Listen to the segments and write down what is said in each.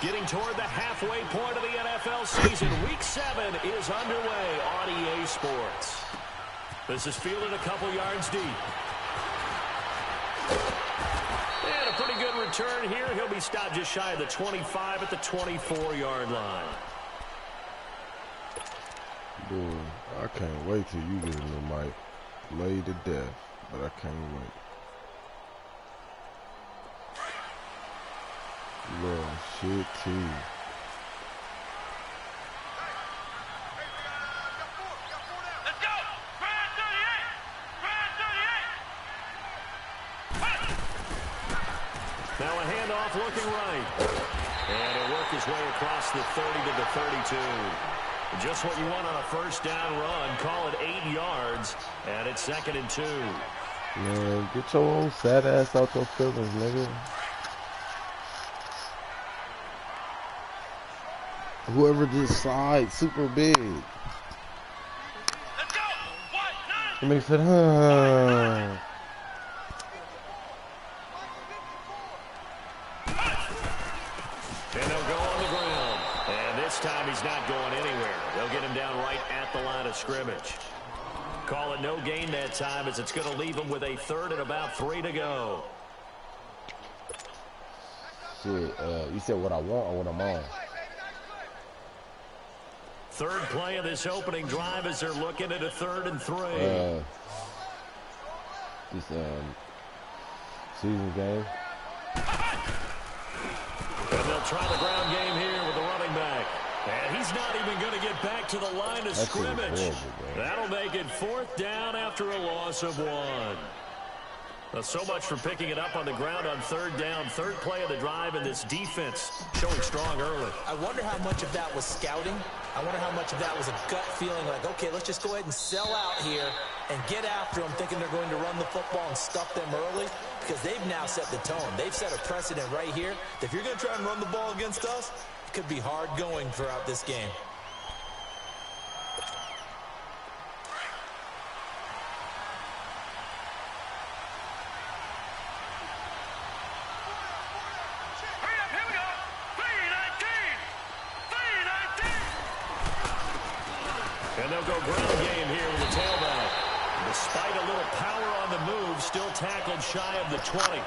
Getting toward the halfway point of the NFL season. Week 7 is underway on EA Sports. This is fielded a couple yards deep. And a pretty good return here. He'll be stopped just shy of the 25 at the 24-yard line. Boy, I can't wait till you get in the mic. Lay to death, but I can't wait. Little shit too. Now a handoff looking right. And he'll work his way across the 30 to the 32. Just what you want on a first down run. Call it 8 yards. And it's 2nd and 2. Man, get your old sad ass out your feelings, nigga. Whoever just slides super big. Let's go. It makes it, huh? And they'll go on the ground. And this time he's not going anywhere. They'll get him down right at the line of scrimmage. Call it no gain that time as it's going to leave him with a 3rd and about 3 to go. Shit, you said what I want or what I'm on? 3rd play of this opening drive as they're looking at a 3rd and 3. This season game. And they'll try the ground game here with the running back. And he's not even going to get back to the line of scrimmage. That'll make it 4th down after a loss of 1. So much for picking it up on the ground on 3rd down. 3rd play of the drive, and this defense showing strong early. I wonder how much of that was scouting. I wonder how much of that was a gut feeling like, okay, let's just go ahead and sell out here and get after them, thinking they're going to run the football and stuff them early, because they've now set the tone. They've set a precedent right here. If you're going to try and run the ball against us, it could be hard going throughout this game. And they'll go ground game here with the tailback. Despite a little power on the move, still tackled shy of the 20.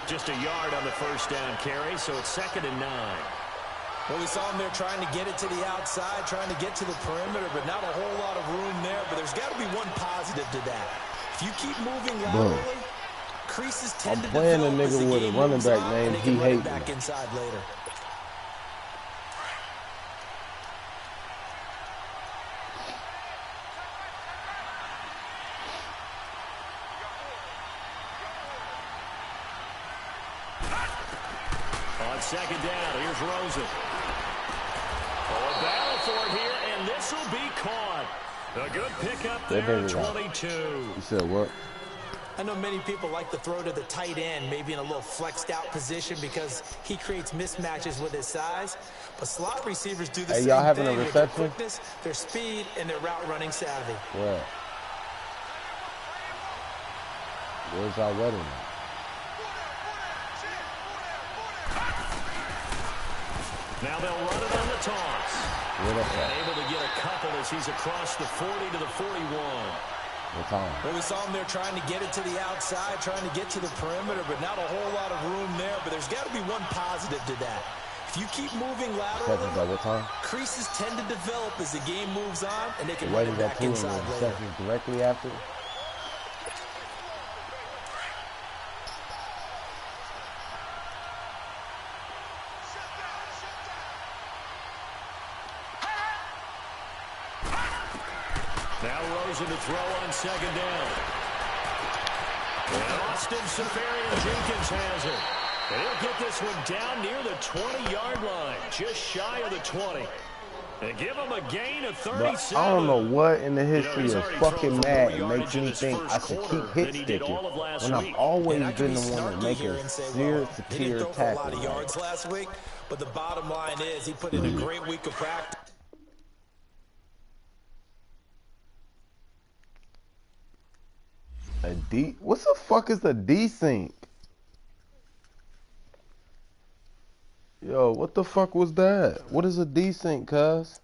Just a yard on the first down carry, so it's 2nd and 9. Well, we saw him there trying to get it to the outside, trying to get to the perimeter, but not a whole lot of room there. But there's got to be one positive to that. If you keep moving laterally, creases tend to develop. I'm playing a nigga with a running back named He Hate Me. Back inside later. On 2nd down, here's Rosen. Oh, a battle for it here, and this will be caught. A good pickup there, 22. You said what? I know many people like to throw to the tight end, maybe in a little flexed out position because he creates mismatches with his size. But slot receivers do the same y'all having thing a with their reception? quickness, their speed, and their route running savvy. Where? Where's our wedding? Now they'll run it on the toss. Where that's And able to get a couple as he's across the 40 to the 41. What time? Well, we saw him there trying to get it to the outside, trying to get to the perimeter, but not a whole lot of room there. But there's got to be one positive to that. If you keep moving laterally, What time? creases tend to develop as the game moves on, and they can The run it wedding got back 2 inside later. seconds directly after. Now Rosen to throw on 2nd down. And Austin Safarian-Jenkins has it. And he'll get this one down near the 20-yard line, just shy of the 20. And give him a gain of 37. I don't know what in the history he's of already fucking thrown mad for and more makes me yardage in think his I first should keep quarter hit than he did sticking all of last when I've week. always And I can been be the one to snarky make here a and say, severe, well, he didn't throw for a lot tackle. of yards last week, but the bottom line is he put in a great week of practice. A D? What the fuck is a desync? Yo, Yo, what the fuck was that? What is a desync, cuz?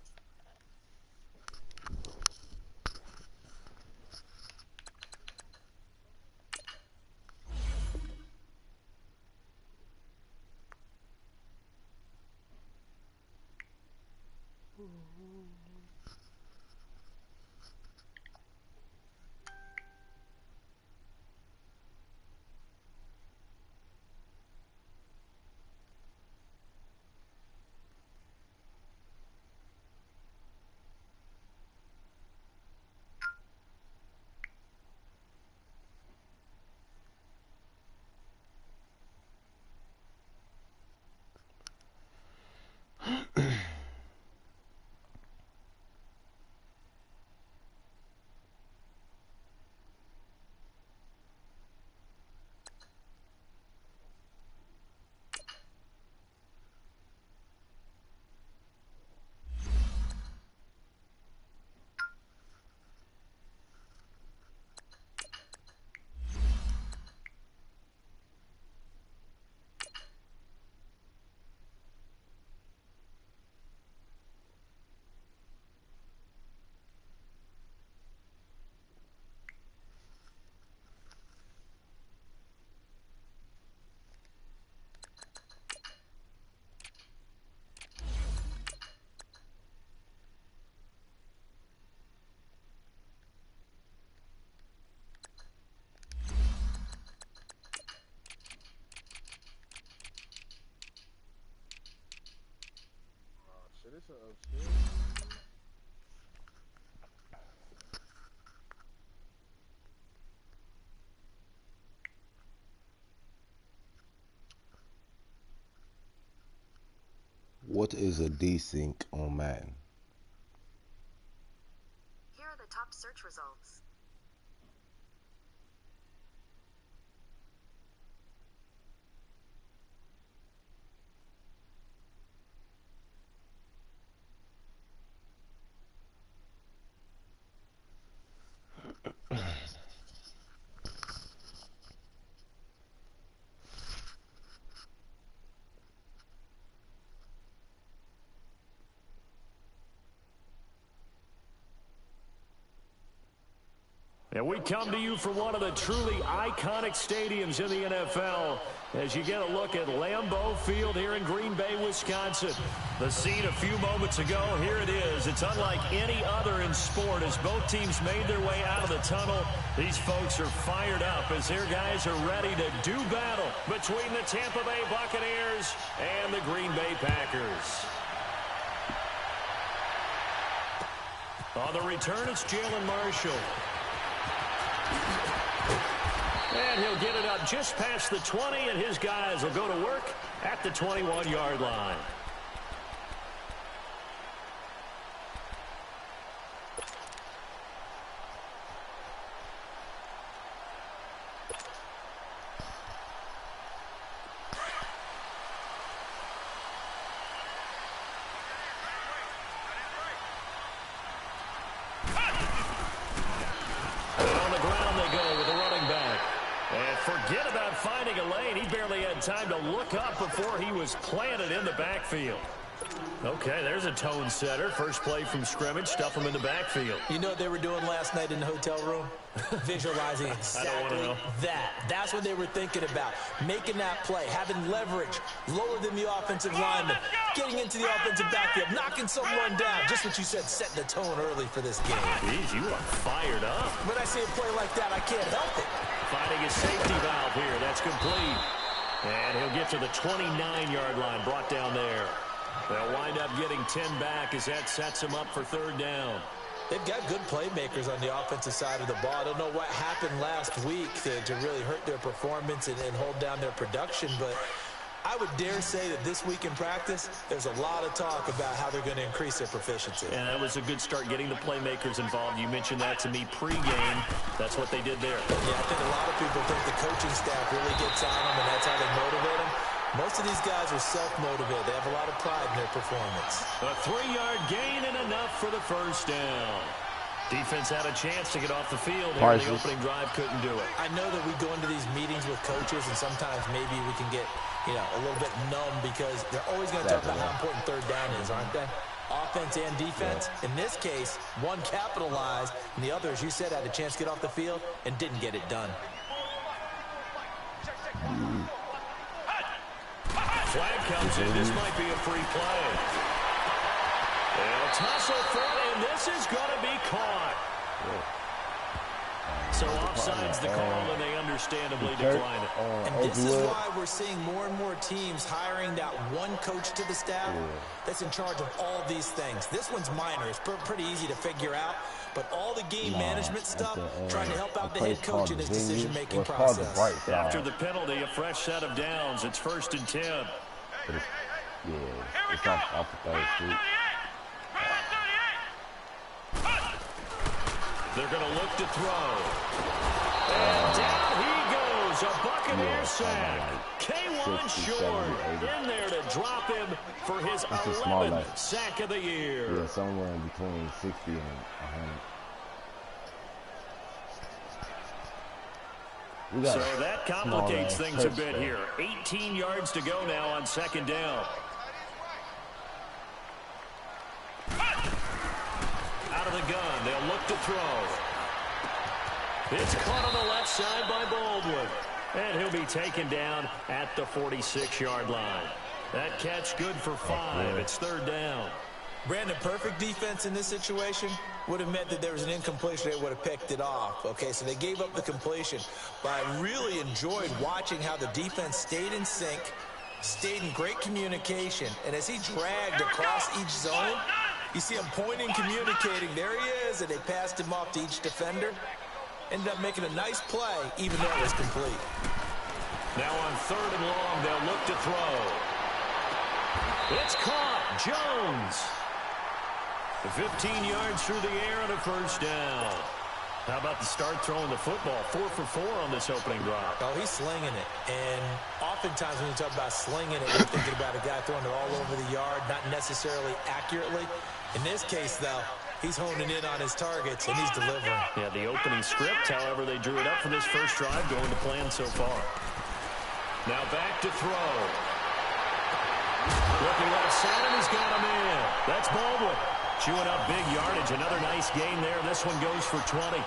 Shit, it's upstairs. What is a desync on Madden? Here are the top search results. And we come to you from one of the truly iconic stadiums in the NFL as you get a look at Lambeau Field here in Green Bay, Wisconsin. The scene a few moments ago, here it is. It's unlike any other in sport as both teams made their way out of the tunnel. These folks are fired up as their guys are ready to do battle between the Tampa Bay Buccaneers and the Green Bay Packers. On the return, it's Jalen Marshall. And he'll get it up just past the 20, and his guys will go to work at the 21-yard line. Forget about finding a lane. He barely had time to look up before he was planted in the backfield. Okay, there's a tone setter. First play from scrimmage, stuff him in the backfield. You know what they were doing last night in the hotel room? Visualizing exactly that. That's what they were thinking about. Making that play, having leverage, lower than the offensive lineman, getting into the offensive backfield, knocking someone down. Just what you said, setting the tone early for this game. Jeez, you are fired up. When I see a play like that, I can't help it. Finding his safety valve here. That's complete. And he'll get to the 29-yard line, brought down there. They'll wind up getting 10 back as that sets him up for third down. They've got good playmakers on the offensive side of the ball. I don't know what happened last week to really hurt their performance and hold down their production, but I would dare say that this week in practice, there's a lot of talk about how they're going to increase their proficiency. And that was a good start getting the playmakers involved. You mentioned that to me pregame. That's what they did there. Yeah, I think a lot of people think the coaching staff really gets on them, and that's how they motivate them. Most of these guys are self-motivated. They have a lot of pride in their performance. A 3-yard gain and enough for the first down. Defense had a chance to get off the field here. The opening drive couldn't do it. I know that we go into these meetings with coaches, and sometimes maybe we can get, you know, a little bit numb because they're always going to talk about how important third down is, aren't they? Offense and defense. Yeah. In this case, one capitalized, and the other, as you said, had a chance to get off the field and didn't get it done. Flag comes in. This might be a free play. They'll tussle for it, and this is going to be caught. So offside's the call, and they understandably decline it. And this is why we're seeing more and more teams hiring that one coach to the staff that's in charge of all these things. This one's minor. It's pretty easy to figure out. But all the game management stuff, trying to help out the head coach in his decision-making process. After the penalty, a fresh set of downs. It's 1st and 10. It's off the third street. They're going to look to throw. And down he goes. A Buccaneer sack. K1 short. In there to drop him for his 11th sack of the year. Yeah, somewhere in between 60 and 100. So that complicates things a bit here. 18 yards to go now on 2nd down. Out of the gun, they'll look to throw. It's caught on the left side by Baldwin. And he'll be taken down at the 46-yard line. That catch good for 5. It's 3rd down. Brandon, perfect defense in this situation would have meant that there was an incompletion. They would have picked it off. Okay, so they gave up the completion. But I really enjoyed watching how the defense stayed in sync, stayed in great communication. And as he dragged across each zone, you see him pointing, communicating. There he is, and they passed him off to each defender. Ended up making a nice play, even though it was complete. Now on 3rd and long, they'll look to throw. It's caught. Jones. 15 yards through the air and a 1st down. How about the start throwing the football? 4 for 4 on this opening drive. Oh, he's slinging it. And oftentimes when you talk about slinging it, you're thinking about a guy throwing it all over the yard, not necessarily accurately. In this case, though, he's honing in on his targets, and he's delivering. Yeah, the opening script, however, they drew it up for this first drive, going to plan so far. Now back to throw. Looking left side, and he's got him in. That's Baldwin. Chewing up big yardage. Another nice gain there. This one goes for 20.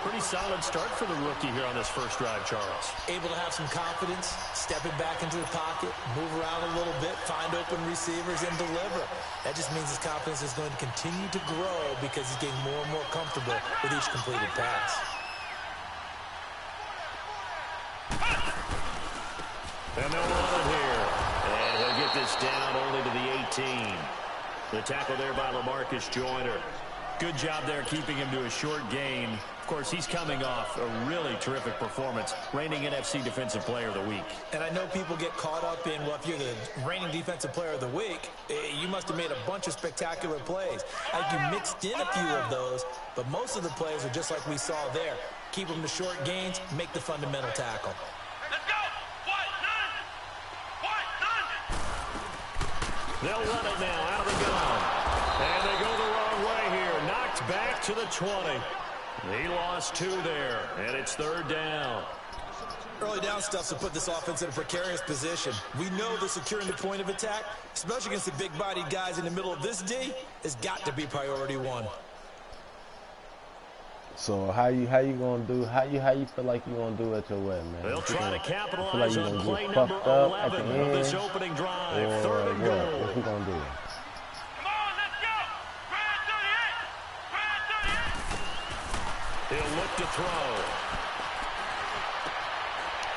Pretty solid start for the rookie here on this first drive, Charles. Able to have some confidence, stepping back into the pocket, move around a little bit, find open receivers, and deliver. That just means his confidence is going to continue to grow because he's getting more and more comfortable with each completed pass. And they'll run it here. And he'll get this down only to the 18. The tackle there by LaMarcus Joyner. Good job there keeping him to a short gain. Of course, he's coming off a really terrific performance, reigning NFC Defensive Player of the Week. And I know people get caught up in, well, if you're the reigning Defensive Player of the Week, you must have made a bunch of spectacular plays. I think you mixed in a few of those, but most of the plays are just like we saw there. Keep them to short gains, make the fundamental tackle. They'll run it now out of the gun. And they go the wrong way here. Knocked back to the 20. He lost 2 there, and it's 3rd down. Early down stuff to put this offense in a precarious position. We know that securing the point of attack, especially against the big-bodied guys in the middle of this D, has got to be priority 1. So how you gonna do? How you feel like you gonna do at your way, man? They'll try to capitalize on play number 11 of this opening drive. 3rd and goal. What you gonna do? Come on, let's go! He'll look to throw.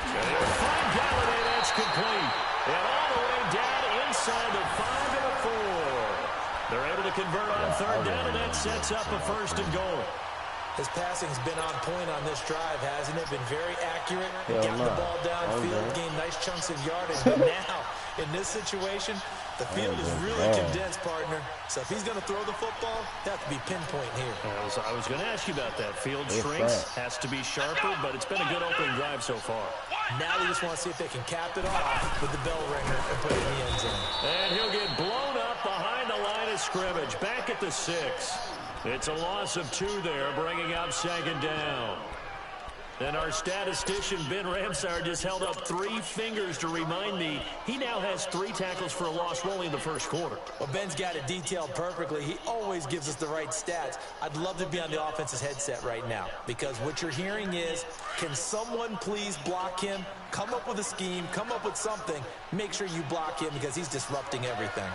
And he'll find Galladay. That's complete. And all the way down inside the 5 and a 4. They're able to convert on 3rd down, and that sets up a 1st and goal. His passing's been on point on this drive, hasn't it? Been very accurate. Getting the ball downfield, gained nice chunks of yardage. But now, in this situation, the field is really condensed, partner. So if he's going to throw the football, that could be pinpoint here. I was going to ask you about that. Field shrinks, has to be sharper, but it's been a good opening drive so far. Now they just want to see if they can cap it off with the bell ringer and put it in the end zone. And he'll get blown up behind the line of scrimmage, back at the 6. It's a loss of 2 there, bringing up 2nd down. And our statistician, Ben Ramsar, just held up 3 fingers to remind me he now has 3 tackles for a loss only in the first quarter. Well, Ben's got it detailed perfectly. He always gives us the right stats. I'd love to be on the offense's headset right now because what you're hearing is, can someone please block him? Come up with a scheme, come up with something. Make sure you block him because he's disrupting everything.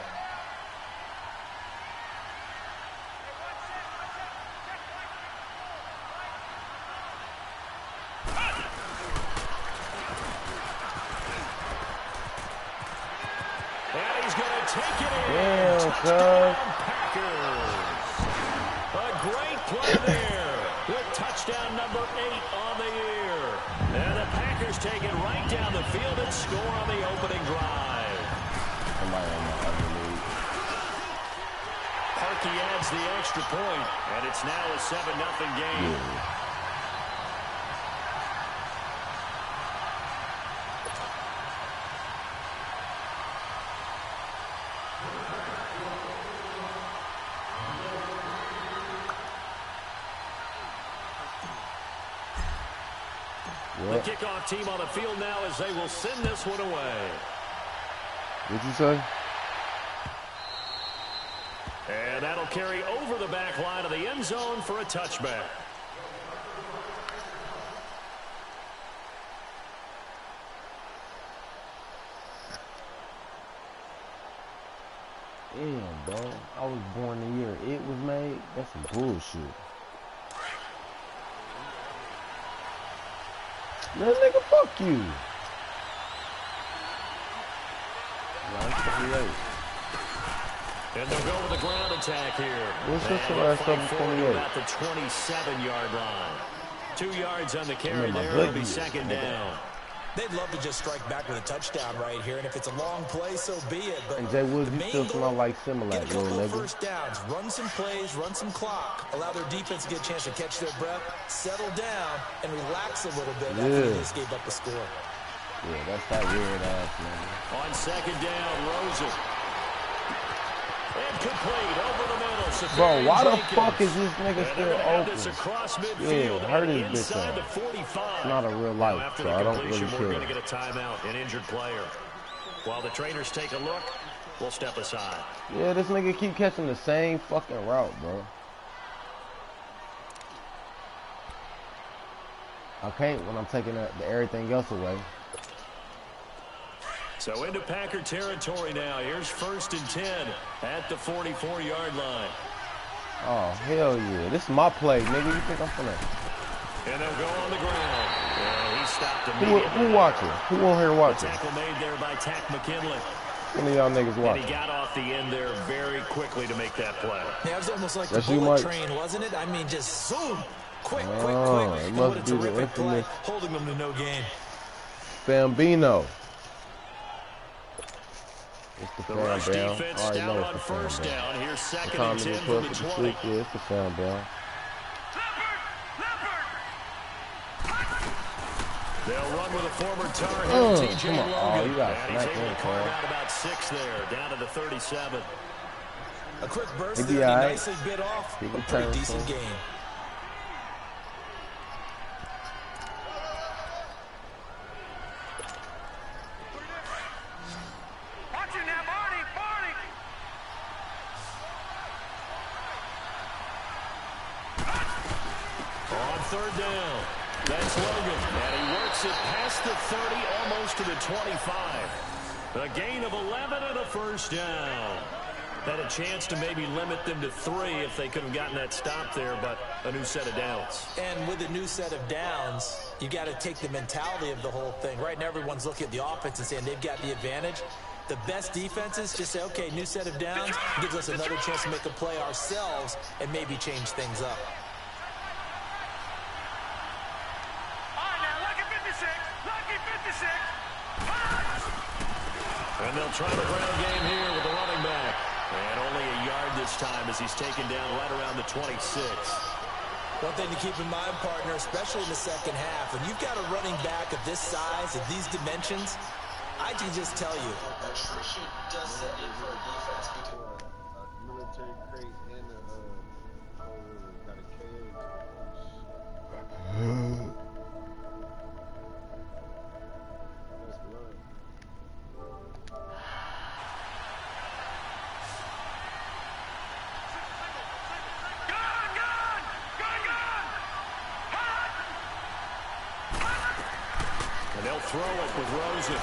A great play there with touchdown number 8 on the year. And the Packers take it right down the field and score on the opening drive. Parkey adds the extra point, and it's now a 7-0 game. Yeah. The kickoff team on the field now as they will send this one away. What'd you say? And that'll carry over the back line of the end zone for a touchback. Damn, bro. I was born the year it was made. That's some bullshit. Man, nigga, fuck you. 9:28. And they'll go with the ground attack here. What's this last 7:28? At the 27-yard line. 2 yards on the carry there. It'll be 2nd down. They'd love to just strike back with a touchdown right here, and if it's a long play, so be it. But and Jay Woods, you still smell like Similac, get a couple little of nigga. first downs, run some plays, run some clock, allow their defense to get a chance to catch their breath, settle down, and relax a little bit after they just gave up the score. Yeah, that's that weird ass, nigga. On 2nd down, Rosen. And complete over the middle. Bro, why the fuck is this nigga still open? Yeah, hurt his bitch ass. It's not a real life, so I don't really care. We're going to get a timeout, an injured player. While the trainers take a look, we'll step aside. Yeah, this nigga keep catching the same fucking route, bro. I can't when I'm taking everything else away. So into Packer territory now. Here's 1st and 10 at the 44-yard line. Oh, hell yeah. This is my play, nigga. You think I'm finna... And they'll go on the ground. Yeah, he stopped immediately. Who watching? Who on here watching? The tackle made there by Tack McKinley. One of y'all niggas watching. And he got off the end there very quickly to make that play. Yeah, it was almost like the bullet train, wasn't it? I mean, just zoom. Quick. It must be the infamous holding them to no gain. Bambino. It's the rush down. Defense down on 1st down. Here's 2nd and 10 from the 20. Yeah, it's the sound down. They'll run with a former Tar Heel, T.J. Logan. Oh, you got and he's able to carve out about 6 there, down to the 37. A quick burst there, nicely bit off. A pretty decent game. On 3rd down, that's Logan, and he works it past the 30, almost to the 25. A gain of 11 and a 1st down. Had a chance to maybe limit them to 3 if they could have gotten that stop there, but a new set of downs. And with a new set of downs, you got to take the mentality of the whole thing. Right now, everyone's looking at the offense and saying they've got the advantage. The best defenses just say, okay, new set of downs, gives us another chance to make a play ourselves and maybe change things up. And they'll try the ground game here with the running back. And only a yard this time as he's taken down right around the 26. One thing to keep in mind, partner, especially in the second half, when you've got a running back of this size, of these dimensions, I can just tell you. Attrition does set in for a defense between a military crate and a And they'll throw it with Rosen.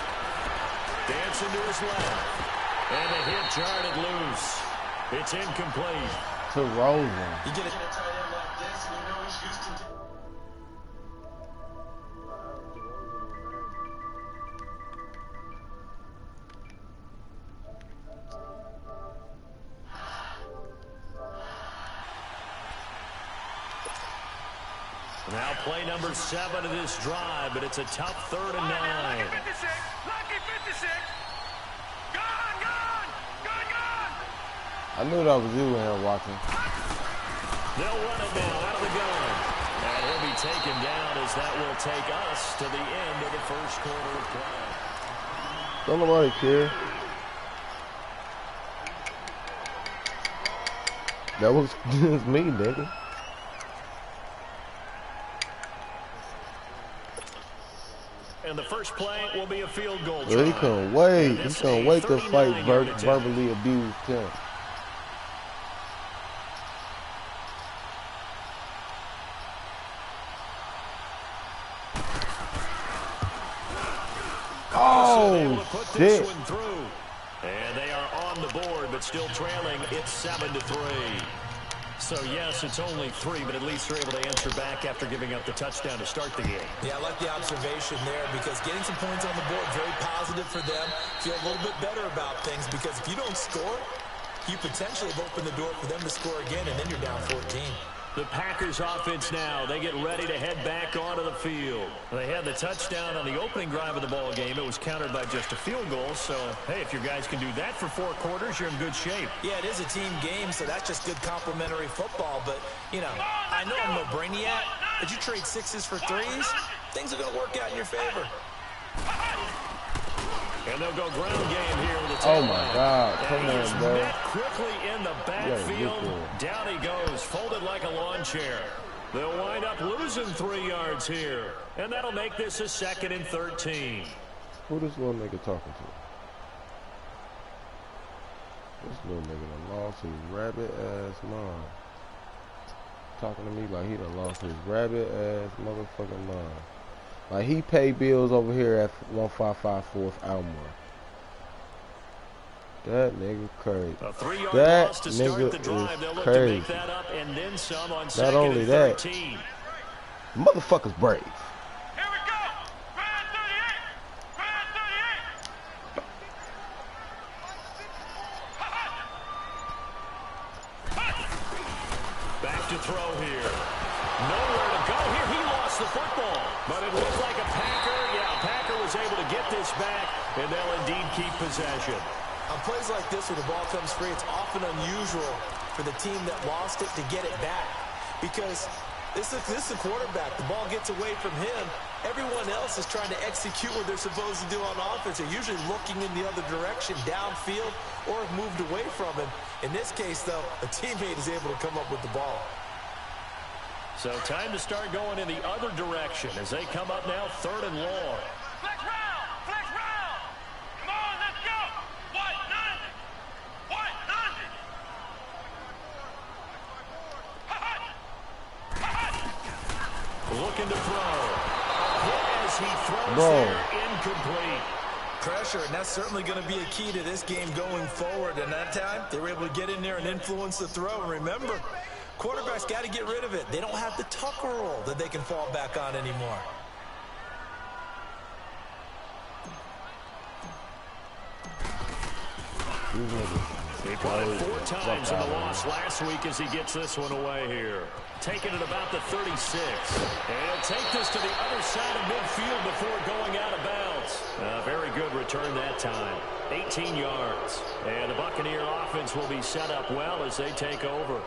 Dancing to his left. And the hit jarred it loose. It's incomplete. To Rosen. You get it. Now play number 7 of this drive, but it's a tough 3rd and 9. Lucky 56. Lucky 56. Gone, gone, gone, gone. I knew that was you in here watching. They'll run it now out of the gun. And he'll be taken down as that will take us to the end of the first quarter of play. Don't nobody care. That was me, nigga. And the first play will be a field goal try. Well, he couldn't wait. He couldn't wait to fight verbally abused him. Oh, shit. And they are on the board, but still trailing. It's 7-3. So, yes, it's only 3, but at least they're able to answer back after giving up the touchdown to start the game. Yeah, I like the observation there because getting some points on the board, very positive for them. Feel a little bit better about things because if you don't score, you potentially have opened the door for them to score again, and then you're down 14. The Packers offense now, they get ready to head back onto the field. They had the touchdown on the opening drive of the ball game. It was countered by just a field goal. So, hey, if your guys can do that for 4 quarters, you're in good shape. Yeah, it is a team game, so that's just good complementary football. But, you know, I know I'm no brainiac, but you trade 6s for 3s, things are going to work out in your favor. And they'll go ground game here with the Oh, my God. Come and on, bro. met quickly in the backfield. Yeah, down he goes, folded like a lawn chair. They'll wind up losing 3 yards here. And that'll make this a 2nd and 13. Who this little nigga talking to? This little nigga done lost his rabbit-ass mind. Talking to me like he done lost his rabbit-ass motherfucking mind. Like he pay bills over here at 1554th Almore. That nigga crazy. A 3-yard That loss to start the nigga drive. They'll is look to crazy. make that up and then some on Not 2nd only and that, 13. motherfuckers brave. Here we go. Grand 38. Grand 38. Back to throw here. Nowhere to go here. He lost the football. But it looked like a Packer. Yeah, Packer was able to get this back, and they'll indeed keep possession. On plays like this where the ball comes free, it's often unusual for the team that lost it to get it back. Because this is the quarterback. The ball gets away from him. Everyone else is trying to execute what they're supposed to do on offense. They're usually looking in the other direction, downfield, or have moved away from him. In this case, though, a teammate is able to come up with the ball. So time to start going in the other direction as they come up now 3rd and long. Flex round. Flex round. Come on, let's go. White, nothing. White, nothing. Looking to throw. Hit as he throws Bro. there, incomplete. Pressure, and that's certainly going to be a key to this game going forward. And that time, they were able to get in there and influence the throw. And remember, quarterbacks got to get rid of it. They don't have the tucker roll that they can fall back on anymore. He played 4 times in the loss last week as he gets this one away here. Taking it about the 36. And he'll take this to the other side of midfield before going out of bounds. A very good return that time. 18 yards. And the Buccaneer offense will be set up well as they take over.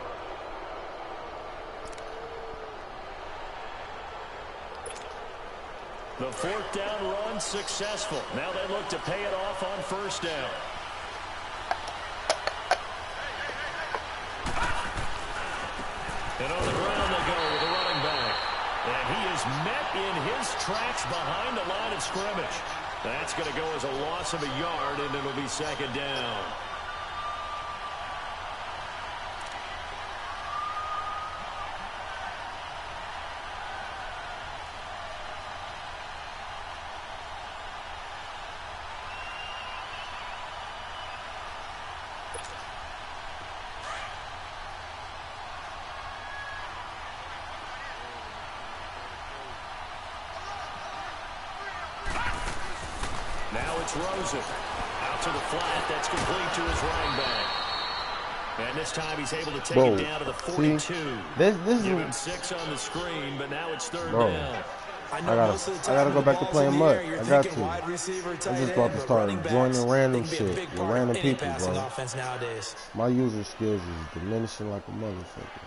The 4th down run successful. Now they look to pay it off on 1st down. And on the ground they go with the running back. And he is met in his tracks behind the line of scrimmage. That's going to go as a loss of a yard, and it'll be 2nd down. Now it's Rosen. Out to the flat. That's complete to his running back. And this time he's able to take it down to the 42. See, this Give him is 6 on the screen, but now it's third bro. down. I gotta go back to playing mud. I got to. I'm just about to start joining random shit with random people, bro. My user skills is diminishing like a motherfucker.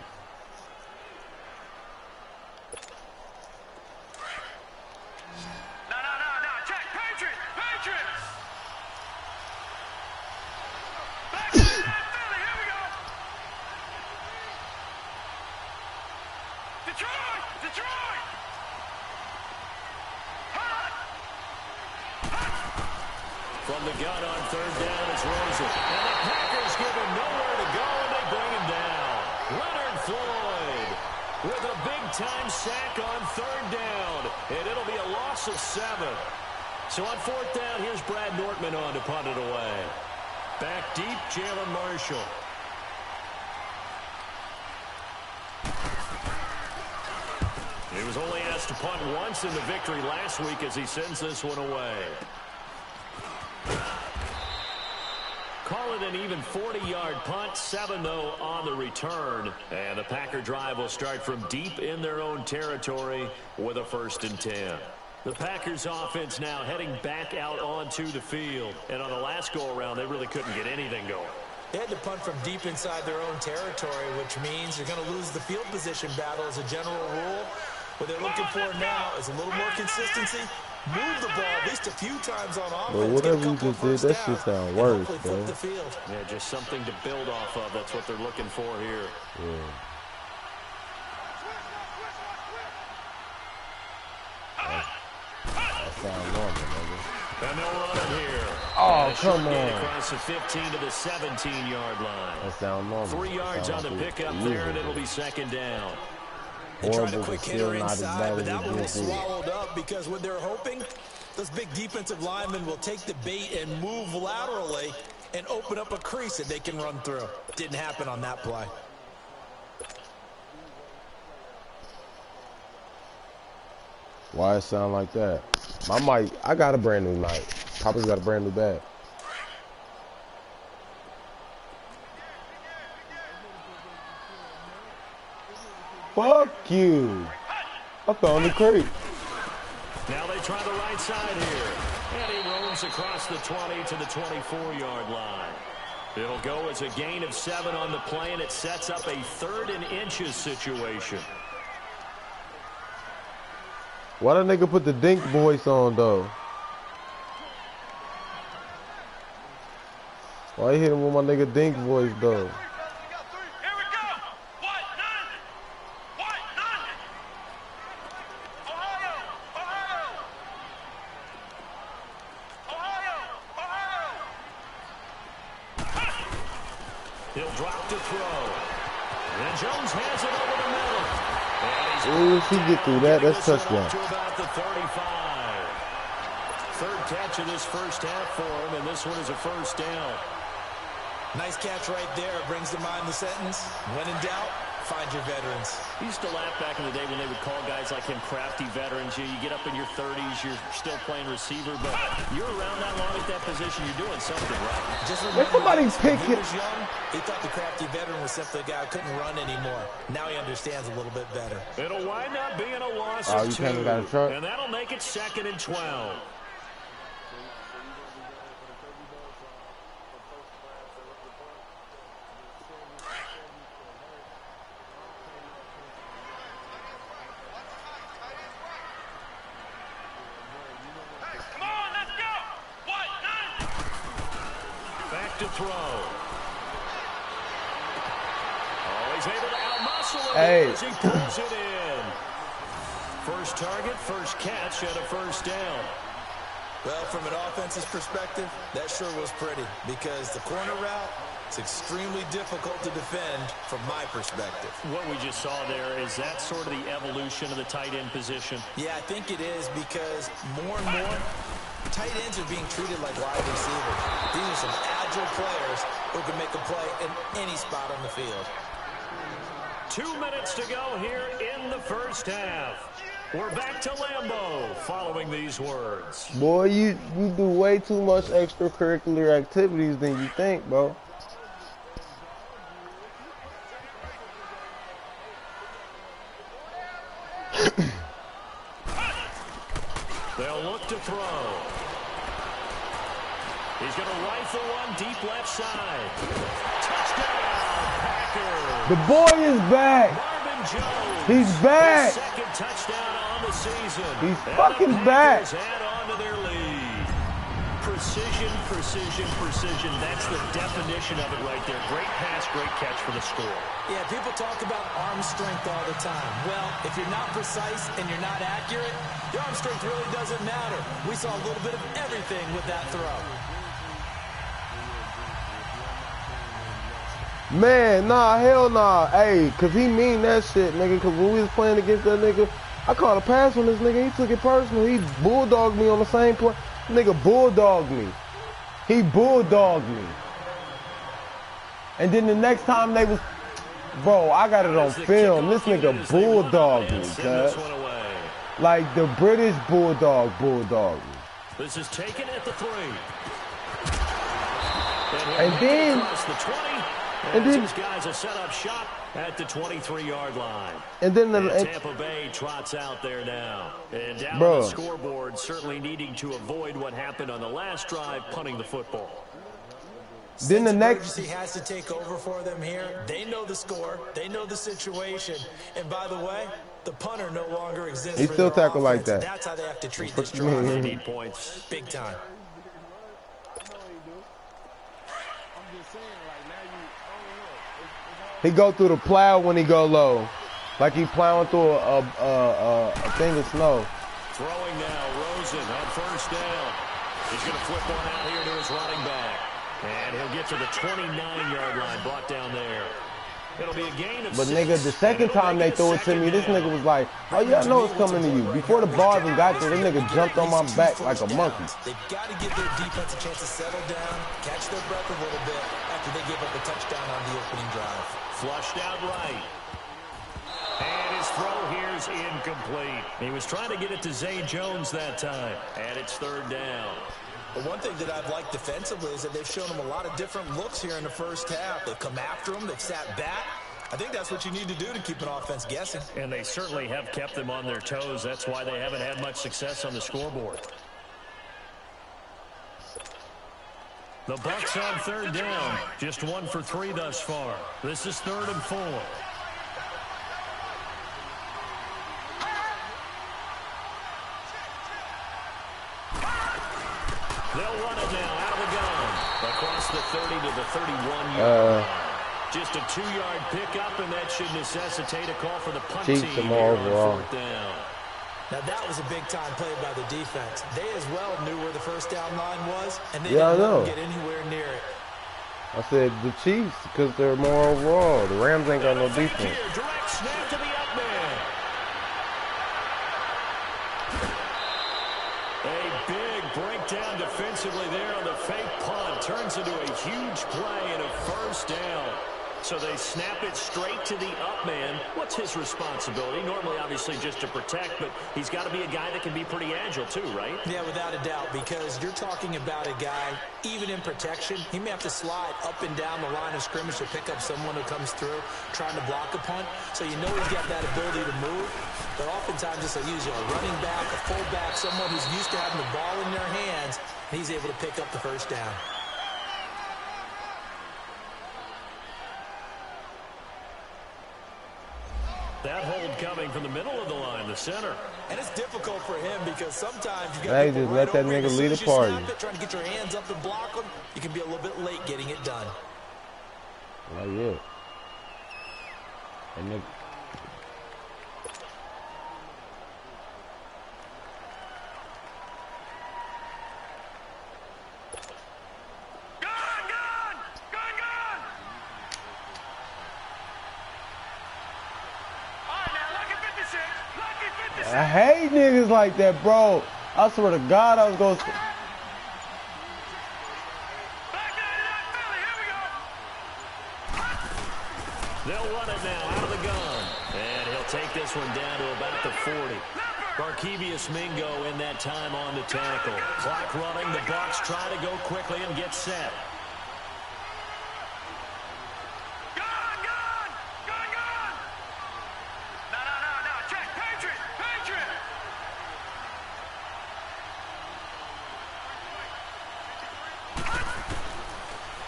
From the gun on third down is Rosen. And the Packers give him nowhere to go, and they bring him down. Leonard Floyd with a big-time sack on third down. And it'll be a loss of 7. So on fourth down, here's Brad Nortman on to punt it away. Back deep, Jalen Marshall. He was only asked to punt once in the victory last week as he sends this one away. Call it an even 40-yard punt, 7 though on the return. And the Packer drive will start from deep in their own territory with a 1st and 10. The Packers offense now heading back out onto the field. And on the last go-around, they really couldn't get anything going. They had to punt from deep inside their own territory, which means you're going to lose the field position battle as a general rule. What they're looking for now is a little more consistency. Move the ball at least a few times on offense. But whatever you just did, that shit sound worse, bro. Yeah, just something to build off of. That's what they're looking for here. Yeah. That sound normal, nigga. And they'll run it here. Oh, come on. Across the 15 to the 17-yard line. That sound normal. 3 yards on the pickup there, and it'll be 2nd down. They tried a quick hitter inside, but that one was swallowed up because what they're hoping, those big defensive linemen will take the bait and move laterally and open up a crease that they can run through. Didn't happen on that play. Why it sound like that? My mic, I got a brand new mic. Papa's got a brand new bag. Fuck you. I found the crate. Now they try the right side here. And he roams across the 20 to the 24-yard line. It'll go as a gain of 7 on the play, and it sets up a 3rd and inches situation. Why the nigga put the dink voice on, though? Why you hit him with my nigga dink voice, though? He'll drop to throw. And Jones has it over the middle. Ooh, if he get through that, that's touchdown. To about the 35. 3rd catch of this first half for him, and this one is a 1st down. Nice catch right there. Brings to mind the sentence, when in doubt, find your veterans. I used to laugh back in the day when they would call guys like him crafty veterans. You get up in your 30s, you're still playing receiver, but you're around that long at that position, you're doing something right. Just remember, somebody pick when he it. was young, he thought the crafty veteran was simply a guy who couldn't run anymore. Now he understands a little bit better. It'll wind up being a loss Oh, of you 2, kinda got a truck? and that'll make it 2nd and 12. To throw. Oh, he's able to outmuscle it as he pulls it in. First target, first catch, and a 1st down. Well, from an offense's perspective, that sure was pretty because the corner route is extremely difficult to defend from my perspective. What we just saw there, is that sort of the evolution of the tight end position? Yeah, I think it is because more and more tight ends are being treated like wide receivers. These are some agile players who can make a play in any spot on the field. 2 minutes to go here in the first half. We're back to Lambeau following these words. Boy, you do way too much extracurricular activities than you think, bro. They'll look to throw. He's going to rifle one deep left side. Touchdown, Packers. The boy is back. Marvin Jones. He's back. His second touchdown on the season. He's And fucking the back. Packers add on to their lead. Precision, precision, precision. That's the definition of it right there. Great pass, great catch for the score. Yeah, people talk about arm strength all the time. Well, if you're not precise and you're not accurate, your arm strength really doesn't matter. We saw a little bit of everything with that throw. Man, nah, hell nah. Hey, cause he mean that shit, nigga. Cause when we was playing against that nigga, I caught a pass on this nigga. He took it personal. He bulldogged me on the same play. Nigga bulldogged me. He bulldogged me. And then the next time they was, bro, I got it on film. This nigga bulldogged me, cuz. Like the British bulldogged me. This is taken at the 3. And then, these guys will set up shop at the 23-yard line. And then Tampa Bay trots out there now. And down bro, on the scoreboard, certainly needing to avoid what happened on the last drive, punting the football. Then the next he has to take over for them here. They know the score. They know the situation. And by the way, the punter no longer exists. He still tackle like that. That's how they have to treat this drive. They need points. Big time. He go through the plow when he go low, like he plowing through a thing of snow. Throwing now, Rosen on first down. He's going to flip one out here to his running back. And he'll get to the 29-yard line, brought down there. It'll be a gain of 6. But nigga, the second time they threw it to me, this nigga was like, oh yeah, I know it's coming to you. Before the ball even got there, this nigga jumped on my back like a monkey. They've got to give their defense a chance to settle down, catch their breath a little bit after they give up a touchdown on the opening drive. Flushed out right. And his throw here is incomplete. He was trying to get it to Zay Jones that time. And it's 3rd down. But one thing that I've liked defensively is that they've shown him a lot of different looks here in the first half. They've come after him. They've sat back. I think that's what you need to do to keep an offense guessing. And they certainly have kept them on their toes. That's why they haven't had much success on the scoreboard. The Bucs on 3rd down. Just 1 for 3 thus far. This is 3rd and 4. They'll run it now out of the gun. Across the 30 to the 31-yard line. Just a 2-yard pickup, and that should necessitate a call for the punt team here on 4th down. Now that was a big-time play by the defense. They as well knew where the first down line was, and they didn't get anywhere near it. I said the Chiefs because they're more overall. The Rams ain't got no defense. Direct snap to the up man. A big breakdown defensively there on the fake punt. Turns into a huge play and a 1st down. So they snap it straight to the up man. What's his responsibility? Normally, obviously, just to protect, but he's got to be a guy that can be pretty agile too, right? Yeah, without a doubt, because you're talking about a guy, even in protection, he may have to slide up and down the line of scrimmage to pick up someone who comes through trying to block a punt. So you know he's got that ability to move, but oftentimes just use a running back, a fullback, someone who's used to having the ball in their hands, and he's able to pick up the 1st down. That hold coming from the middle of the line, the center. And it's difficult for him because sometimes you got hey, just let that nigga lead a party. Trying to get your hands up and block him, you can be a little bit late getting it done. Not yet. And I hate niggas like that, bro. I swear to God, I was going to... They'll run it now out of the gun. And he'll take this one down to about the 40. Barkevius Mingo in that time on the tackle. Clock running. The Bucs try to go quickly and get set.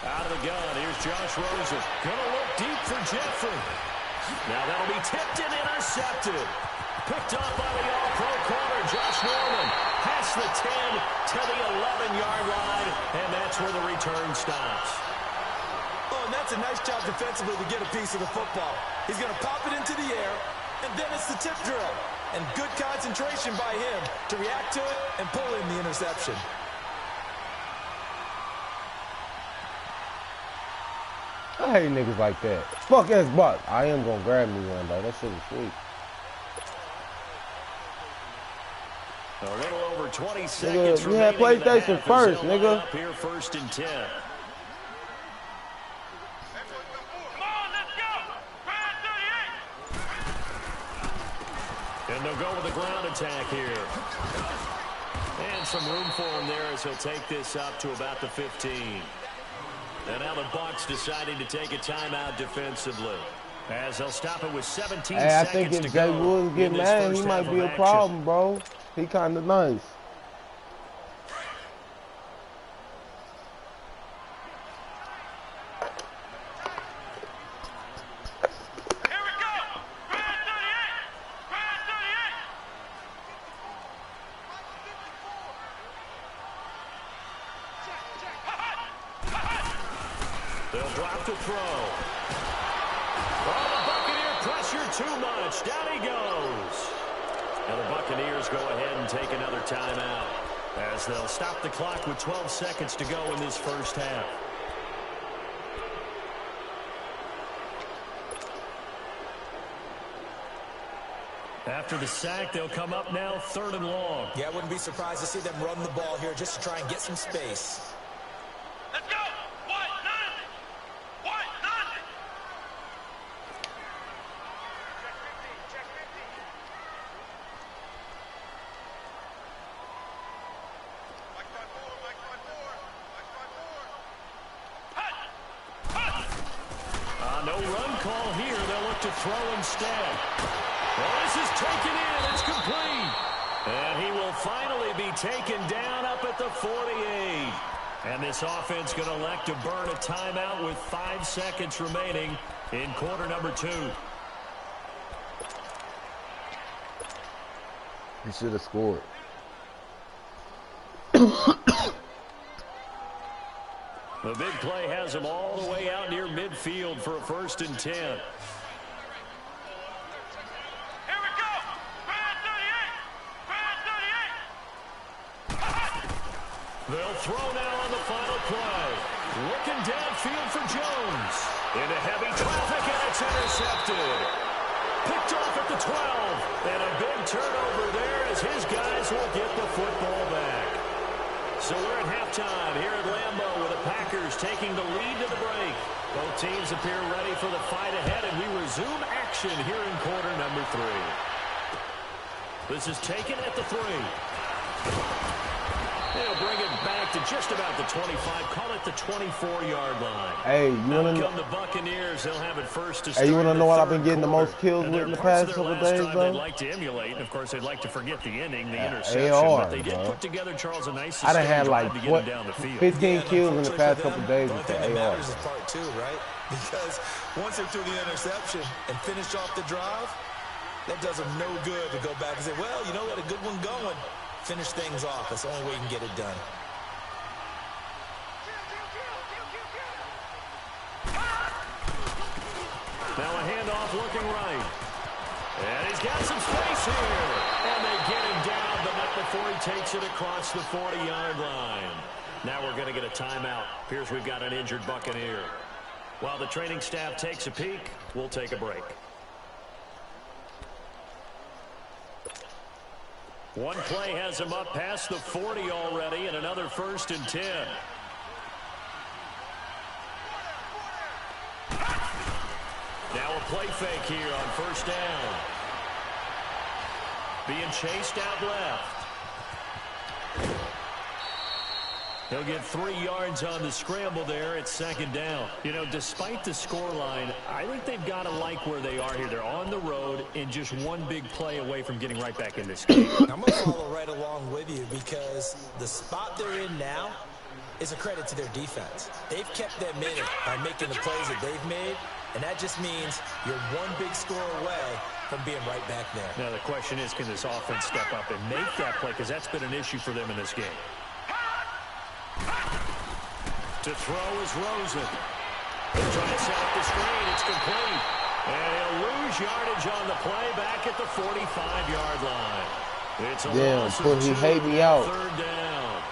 Out of the gun, here's Josh Rosen. Gonna look deep for Jeffrey. Now that'll be tipped and intercepted. Picked off by the all-pro corner, Josh Norman. Past the 10 to the 11-yard line, and that's where the return stops. Oh, and that's a nice job defensively to get a piece of the football. He's going to pop it into the air, and then it's the tip drill. And good concentration by him to react to it and pull in the interception. I hate niggas like that. Fuck ass Buck. I am gonna grab me one though. That shit is sweet. A little over 20 seconds. Nigga, you had PlayStation first, nigga. Up here, 1st and 10. Come on, let's go. Brad 38. And they'll go with a ground attack here. And some room for him there as he'll take this up to about the 15. And now the Bucs deciding to take a timeout defensively. As they'll stop it with 17 Hey, I seconds think to if Jay go Woods get in this mad, he first might half be of a action. problem, bro. He kind of nice. Here we go. Brad 38. Brad 38. They'll drop to throw. Oh, the Buccaneer pressure too much. Down he goes. And the Buccaneers go ahead and take another timeout as they'll stop the clock with 12 seconds to go in this first half. After the sack, they'll come up now 3rd and long. Yeah, I wouldn't be surprised to see them run the ball here just to try and get some space. Let's go. What? Nothing. What? Nothing. Check 50. Mike 5-4. No run call here. They'll look to throw instead. Well, this is taken in. It's complete. And he will finally be taken down up at the 48. And this offense going to elect to burn a timeout with 5 seconds remaining in quarter number 2. He should have scored. The big play has him all the way out near midfield for a 1st and 10. Here we go. Brad 38. Brad 38. They'll throw now on the final play. Looking downfield for Jones. Into heavy traffic, and it's intercepted. Picked off at the 12. And a big turnover there as his guys will get the football back. So we're at halftime here at Lambeau with the Packers taking the lead to the break. Both teams appear ready for the fight ahead, and we resume action here in quarter number 3. This is taken at the 3. They'll bring it back to just about the 25. Call it the 24-yard line. Hey, you wanna know? Come the Buccaneers. They'll have it first to start. Hey, you wanna know what I've been the getting the third most kills quarter. with in And the there are past parts of couple their days, last drive though? they'd like to emulate, and of course they'd like to forget the inning, the interception. AR, but they did bro. put together, Charles, a nice I done had sustained like drive to get what, him down the field. 15 kills in the past couple days the with only thing that the AR. matters is part 2, right? Because once they threw the interception and finished off the drive, that does them no good to go back and say, well, you know, let a good one going. Finish things off. That's the only way you can get it done. Now a handoff looking right. And he's got some space here. And they get him down, but not before he takes it across the 40-yard line. Now we're going to get a timeout. Appears we've got an injured Buccaneer. While the training staff takes a peek, we'll take a break. One play has him up past the 40 already, and another 1st and 10. Now a play fake here on 1st down. Being chased out left. He'll get 3 yards on the scramble there. It's second down. You know, despite the scoreline, I think they've got to like where they are here. They're on the road and just one big play away from getting right back in this game. I'm going to follow right along with you because the spot they're in now is a credit to their defense. They've kept them in it by making the plays that they've made, and that just means you're one big score away from being right back there. Now, the question is, can this offense step up and make that play? Because that's been an issue for them in this game. To throw is Rosen. He'll try to set up the screen. It's complete. And he'll lose yardage on the play back at the 45-yard line. It's a loss of 2. He hate me out. Third down.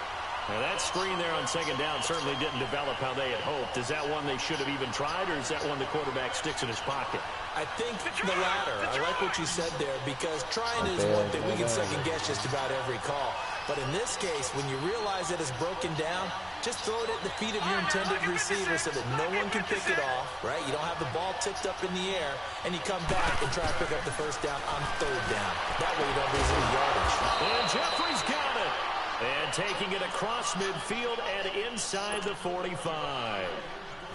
Now, that screen there on second down certainly didn't develop how they had hoped. Is that one they should have even tried, or is that one the quarterback sticks in his pocket? I think the latter. I like what you said there because trying is one thing. We can second guess just about every call. But in this case, when you realize that it's broken down, just throw it at the feet of your intended receiver so that no one can pick it off, right? You don't have the ball tipped up in the air, and you come back and try to pick up the first down on third down. That way you don't lose any yardage. And Jeffrey's got it. And taking it across midfield and inside the 45.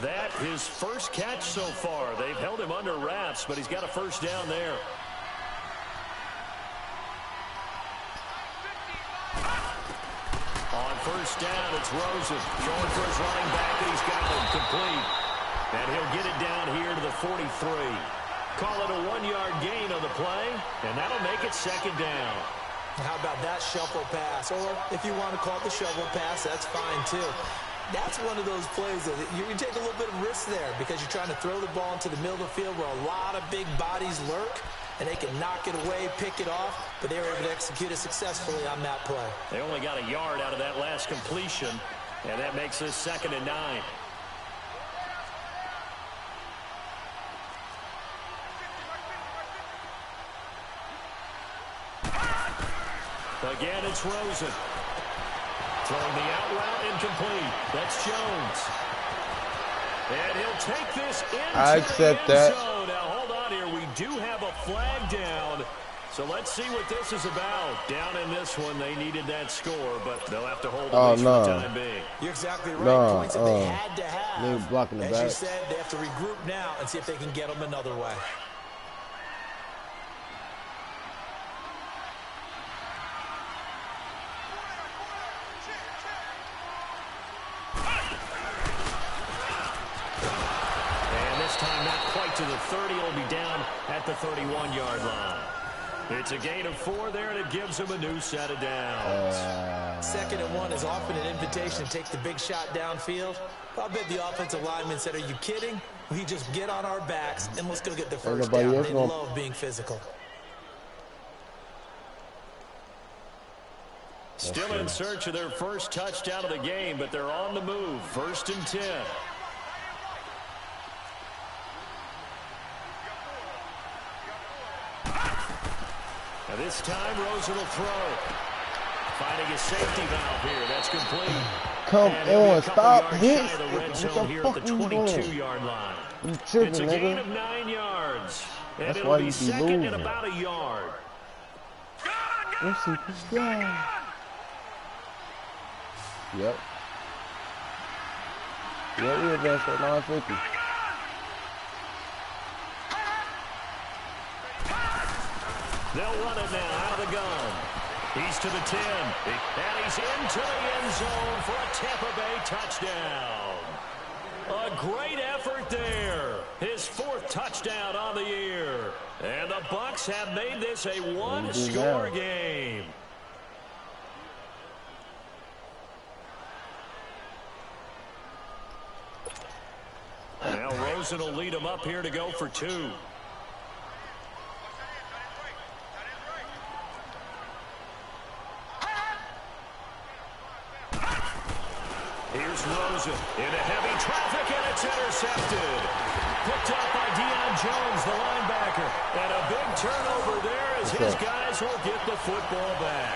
That his first catch so far. They've held him under wraps, but he's got a first down there. On first down, it's Rosen throwing for his running back, and he's got him complete. And he'll get it down here to the 43. Call it a 1-yard gain on the play, and that'll make it second down. How about that shuffle pass? Or if you want to call it the shovel pass, that's fine too. That's one of those plays that you can take a little bit of risk there because you're trying to throw the ball into the middle of the field where a lot of big bodies lurk, and they can knock it away, pick it off, but they were able to execute it successfully on that play. They only got a yard out of that last completion, and that makes this 2nd and 9. Again, it's Rosen. Throwing the out route incomplete. That's Jones. And he'll take this into the end zone. Now, hold on here. We do have a flag down. So let's see what this is about. Down in this one, they needed that score, but they'll have to hold it for the time being. You're exactly right. Points that they had to have. They blocking the As back. you said, they have to regroup now and see if they can get them another way. To the 30, will be down at the 31-yard line. It's a gain of 4 there, and it gives them a new set of downs. 2nd and 1 is often an invitation to take the big shot downfield. I bet the offensive lineman said, are you kidding? We just get on our backs, and let's go get the first down. They love being physical. Still in search of their first touchdown of the game, but they're on the move. 1st and 10. Now this time, Rosen will throw. Finding a safety valve here. That's complete. Come on, stop this. What the fuck here at the 22-yard line. It's a gain of 9 yards. And it'll be second and about a yard. Yep. Yeah, we advanced at 950. They'll run it now out of the gun. He's to the 10. And he's into the end zone for a Tampa Bay touchdown. A great effort there. His 4th touchdown on the year. And the Bucs have made this a one-score game. Now Rosen will lead him up here to go for 2. Here's Rosen into heavy traffic, and it's intercepted. Picked up by Deion Jones, the linebacker. And a big turnover there as his guys will get the football back.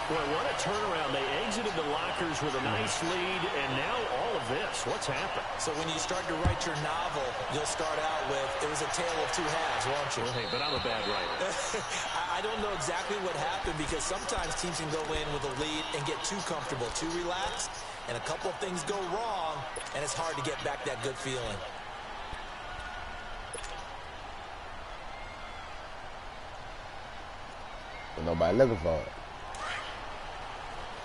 Boy, what a turnaround. They exited the lockers with a nice lead, and now all of this. What's happened? So when you start to write your novel, you'll start out with, it was a tale of two halves, won't you? Well, hey, but I'm a bad writer. I don't know exactly what happened because sometimes teams can go in with a lead and get too comfortable, too relaxed, and a couple of things go wrong, and it's hard to get back that good feeling. Nobody looking for it.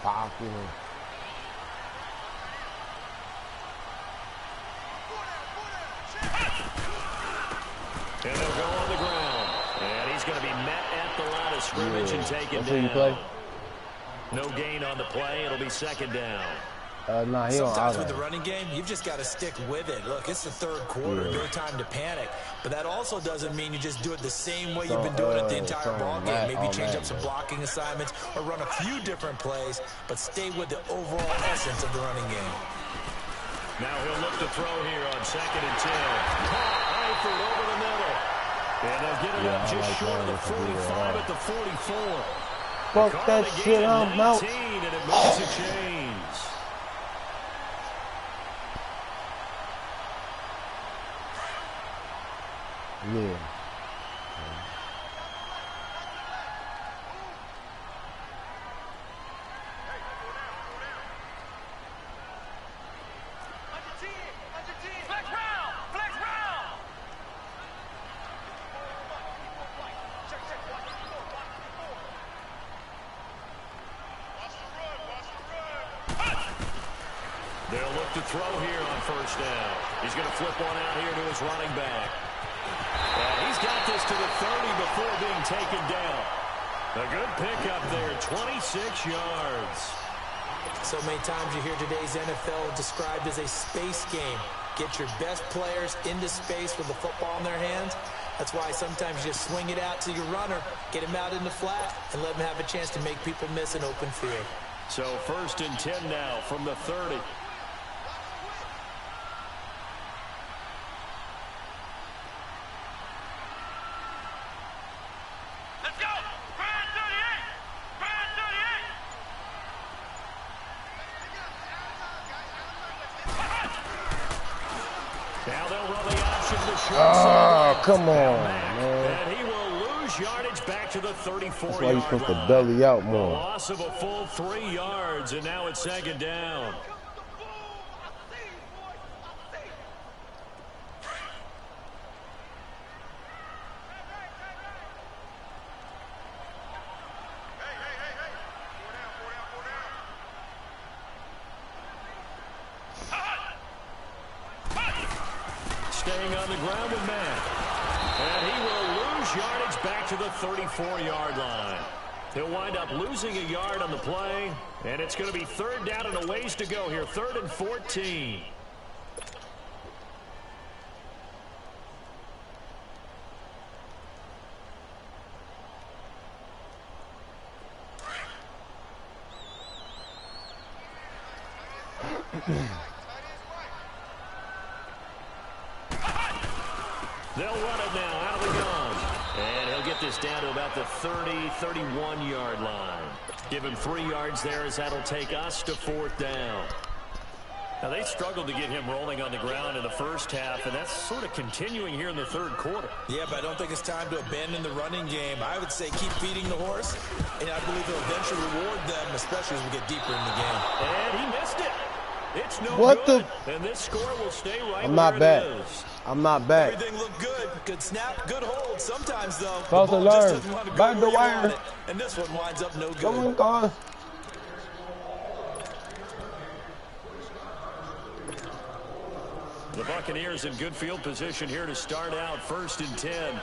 Fucking. And they'll go on the ground. And he's going to be met at the line of scrimmage and taken down. Play? No gain on the play. It'll be second down. Nah, he Sometimes with the running game, you've just got to stick with it. Look, it's the third quarter, no time to panic. But that also doesn't mean you just do it the same way you've been doing it the entire ball game. Maybe change up some blocking assignments or run a few different plays, but stay with the overall essence of the running game. Now he'll look to throw here on 2nd and 10. Caught Eifert over the middle. And they'll get it up just short of the 45 at the 44. Fuck that shit, I'm out. And it moves the chains. Yeah. They'll look to throw here on 1st down. He's going to flip one out here to his running back. And he's got this to the 30 before being taken down. A good pickup there, 26 yards. So many times you hear today's NFL described as a space game. Get your best players into space with the football in their hands. That's why sometimes you just swing it out to your runner, get him out in the flat, and let him have a chance to make people miss an open field. So 1st and 10 now from the 30. Let's go! Brand 38! Brand 38! Now they'll run the option to short side. Oh, come on, man. And he will lose yardage back to the 34-yard line. That's why you're supposed to belly out more. A loss of a full 3 yards, and now it's 2nd down. Staying on the ground with Matt. And he will lose yardage back to the 34-yard line. He'll wind up losing a yard on the play, and it's going to be 3rd down and a ways to go here, 3rd and 14. They'll run it now out of the gun. And he'll get this down to about the 30, 31-yard line. Give him 3 yards there as that'll take us to 4th down. Now, they struggled to get him rolling on the ground in the first half, and that's sort of continuing here in the 3rd quarter. Yeah, but I don't think it's time to abandon the running game. I would say keep feeding the horse, and I believe it'll eventually reward them, especially as we get deeper in the game. And he missed it. It's no What good. the? And this score will stay right I'm where not it back. is. I'm not back. Everything looked good. Good snap, good hold. Sometimes, though, the False ball just alarm. doesn't want to go Back where the you wire. want it. And this one winds up no good. Come on, God. The Buccaneers in good field position here to start out 1st and 10.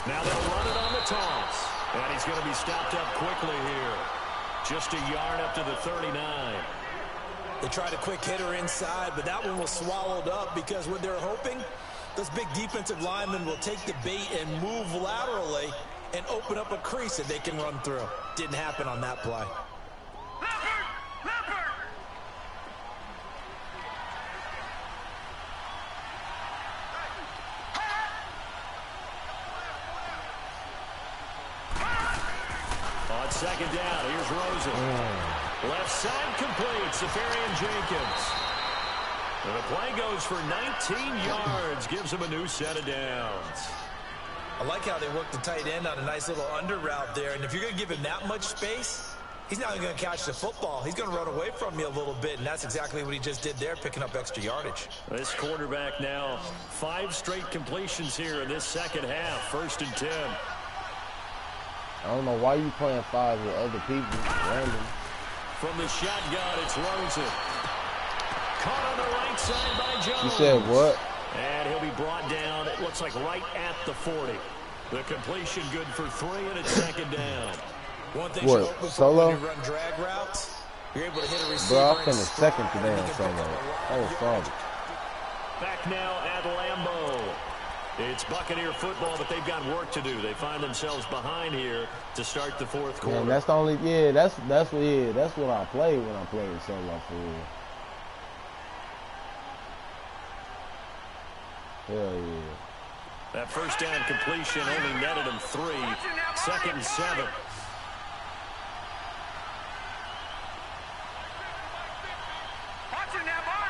Now they'll run it on the toss. And he's going to be stopped up quickly here. Just a yard up to the 39. They tried a quick hitter inside, but that one was swallowed up because what they're hoping, those big defensive linemen will take the bait and move laterally and open up a crease that they can run through. Didn't happen on that play. On second down, here's Rosen. Left side complete. Safarian Jenkins. And the play goes for 19 yards. Gives him a new set of downs. I like how they work the tight end on a nice little under route there. And if you're going to give him that much space, he's not going to catch the football. He's going to run away from you a little bit, and that's exactly what he just did there, picking up extra yardage. This quarterback now 5 straight completions here in this second half. 1st and 10. I don't know why you playing 5 with other people. Random. From the shotgun, it's Rosen. Caught on the right side by Jones. You said what? And he'll be brought down, it looks like right at the 40. The completion good for 3, and it's second down. One thing What, Solo? when you run drag routes, you're able to hit a receiver. Bro, I finished second today on Solo. Oh, sorry. Back now at Lambeau. It's Buccaneer football, but they've got work to do. They find themselves behind here to start the 4th quarter. Man, that's the only, that's what I play when I play Solo for real. Hell yeah. That first down completion only netted him 3. 2nd and 7. Watching that body.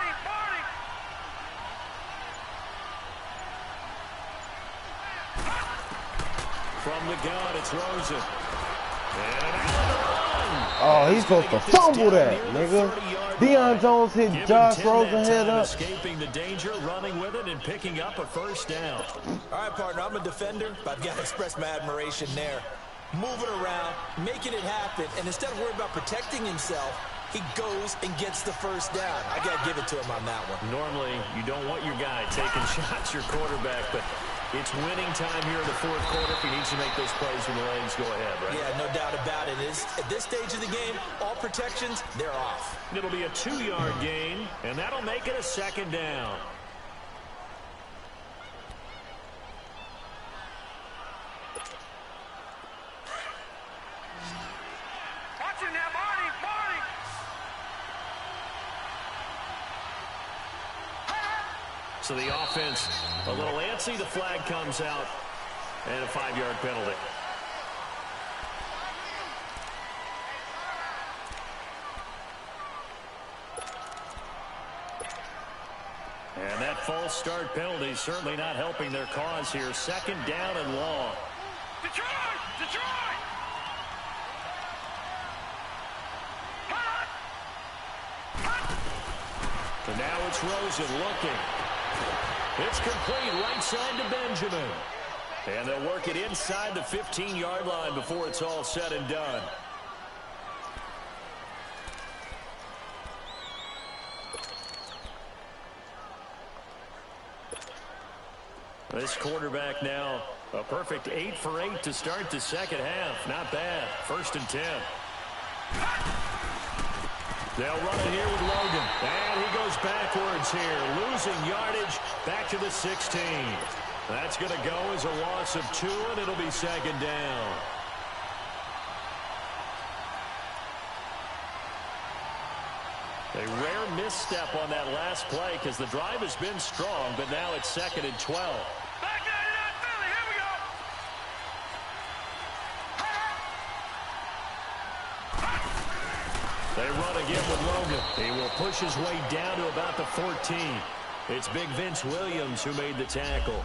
From the gun, it's Rosen. And an run. Oh, he's supposed to fumble that, nigga. Deion Jones hit Josh Rosen head up. Escaping the danger, running with it, and picking up a first down. All right, partner, I'm a defender, but I've got to express my admiration there. Moving around, making it happen, and instead of worrying about protecting himself, he goes and gets the first down. I got to give it to him on that one. Normally, you don't want your guy taking shots, your quarterback, but it's winning time here in the 4th quarter if he needs to make those plays when the lanes go ahead, right? Yeah, no doubt about it. At this stage of the game, all protections, they're off. It'll be a 2-yard gain, and that'll make it a second down. Watching that body. So the offense a little antsy. The flag comes out, and a 5-yard penalty. And that false start penalty certainly not helping their cause here. 2nd down and long. Detroit! And now it's Rosen looking. It's complete right side to Benjamin. And they'll work it inside the 15-yard line before it's all said and done. This quarterback now a perfect 8 for 8 to start the second half. Not bad. 1st and 10. They'll run it here with Logan. And he goes backwards here. Losing yardage back to the 16. That's going to go as a loss of 2, and it'll be second down. A rare misstep on that last play because the drive has been strong, but now it's 2nd and 12. Back down to that Philly. Here we go. They run again with Logan. He will push his way down to about the 14. It's Big Vince Williams who made the tackle.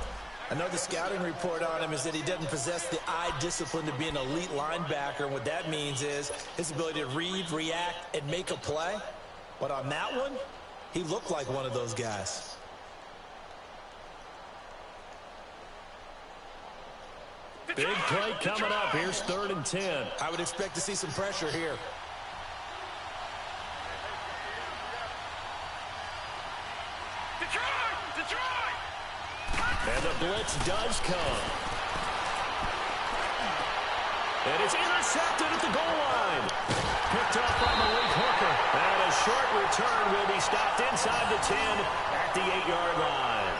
I know the scouting report on him is that he doesn't possess the eye discipline to be an elite linebacker. And what that means is his ability to read, react, and make a play. But on that one, he looked like one of those guys. Big play coming up. Here's 3rd and 10. I would expect to see some pressure here. Detroit! And the blitz does come. And it's intercepted at the goal line. Picked up by Malik Hooker. And a short return will be stopped inside the 10 at the 8-yard line.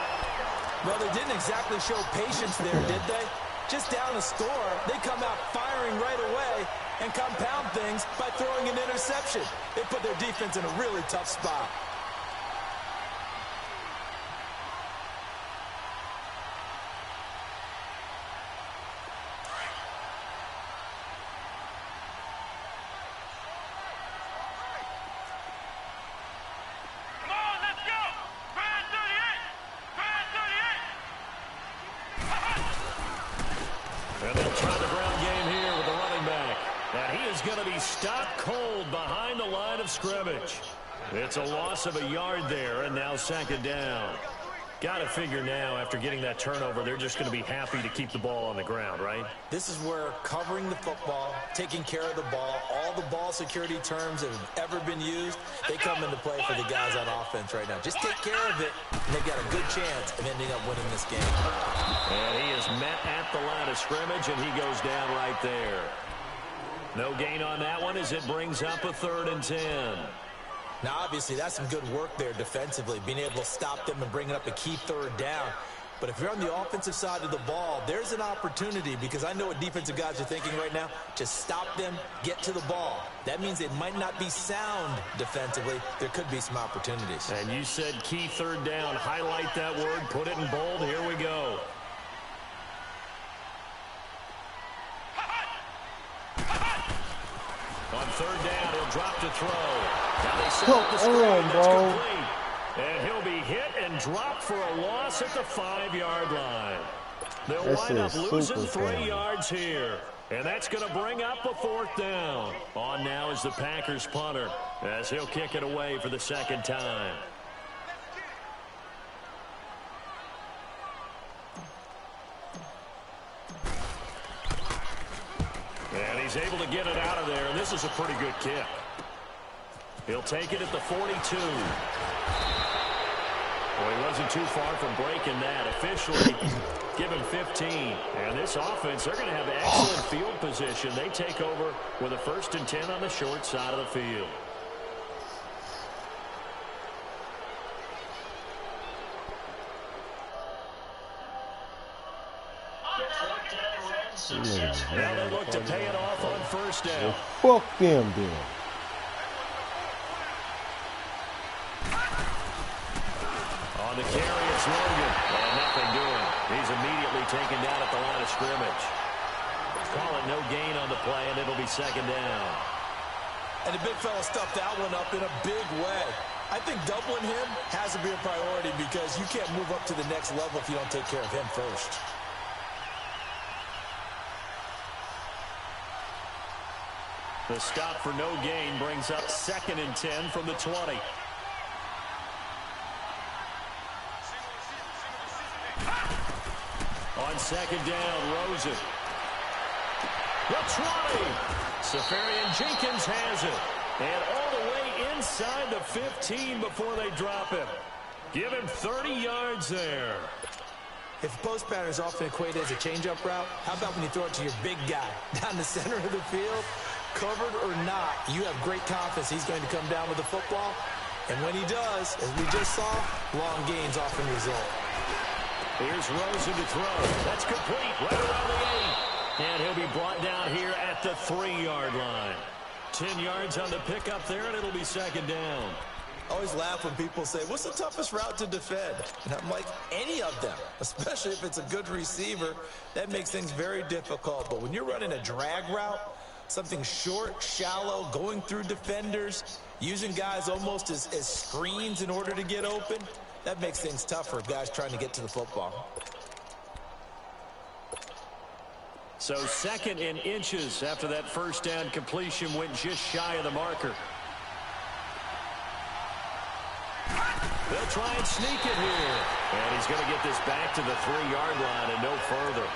Well, they didn't exactly show patience there, did they? Just down a score, they come out firing right away and compound things by throwing an interception. They put their defense in a really tough spot. going to be stopped cold behind the line of scrimmage. It's a loss of a yard there, and now second down. Got to figure now, after getting that turnover, they're just going to be happy to keep the ball on the ground, right? This is where covering the football, taking care of the ball, all the ball security terms that have ever been used, they come into play for the guys on offense right now. Just take care of it, and they've got a good chance of ending up winning this game. And he is met at the line of scrimmage, and he goes down right there. No gain on that one as it brings up a 3rd and 10. Now, obviously, that's some good work there defensively, being able to stop them and bringing up a key 3rd down. But if you're on the offensive side of the ball, there's an opportunity, because I know what defensive guys are thinking right now. Just stop them, get to the ball. That means it might not be sound defensively. There could be some opportunities. And you said key 3rd down. Highlight that word. Put it in bold. Here we go. On 3rd down, he'll drop to throw. Now they set up the screen. That's complete. And he'll be hit and dropped for a loss at the 5-yard line. They'll wind up losing 3 yards here. And that's going to bring up a 4th down. On now is the Packers punter, as he'll kick it away for the 2nd time. And he's able to get it out of there, and this is a pretty good kick. He'll take it at the 42. Well, he wasn't too far from breaking that. Officially, give him 15. And this offense, they're going to have excellent field position. They take over with a 1st and 10 on the short side of the field. Now they look to pay it off on 1st down. Well, fuck them, dude. On the carry, it's Logan. And nothing doing. He's immediately taken down at the line of scrimmage. Call it no gain on the play, and it'll be 2nd down. And the big fella stuffed that one up in a big way. I think doubling him has to be a priority, because you can't move up to the next level if you don't take care of him first. The stop for no gain brings up 2nd and 10 from the 20. On 2nd down, Rosen. The 20. Safarian Jenkins has it. And all the way inside the 15 before they drop him. Give him 30 yards there. If post pattern is often equated as a change-up route, how about when you throw it to your big guy down the center of the field? Covered or not, you have great confidence he's going to come down with the football. And when he does, as we just saw, long gains often result. Here's Rosen to throw. That's complete right around the 8. And he'll be brought down here at the 3-yard line. 10 yards on the pickup there, and it'll be 2nd down. I always laugh when people say, what's the toughest route to defend? And I'm like, any of them, especially if it's a good receiver. That makes things very difficult. But when you're running a drag route, something short, shallow, going through defenders, using guys almost as screens in order to get open, that makes things tougher for guys trying to get to the football. So 2nd in inches after that 1st down completion went just shy of the marker. They'll try and sneak it here. And he's going to get this back to the 3-yard line and no further.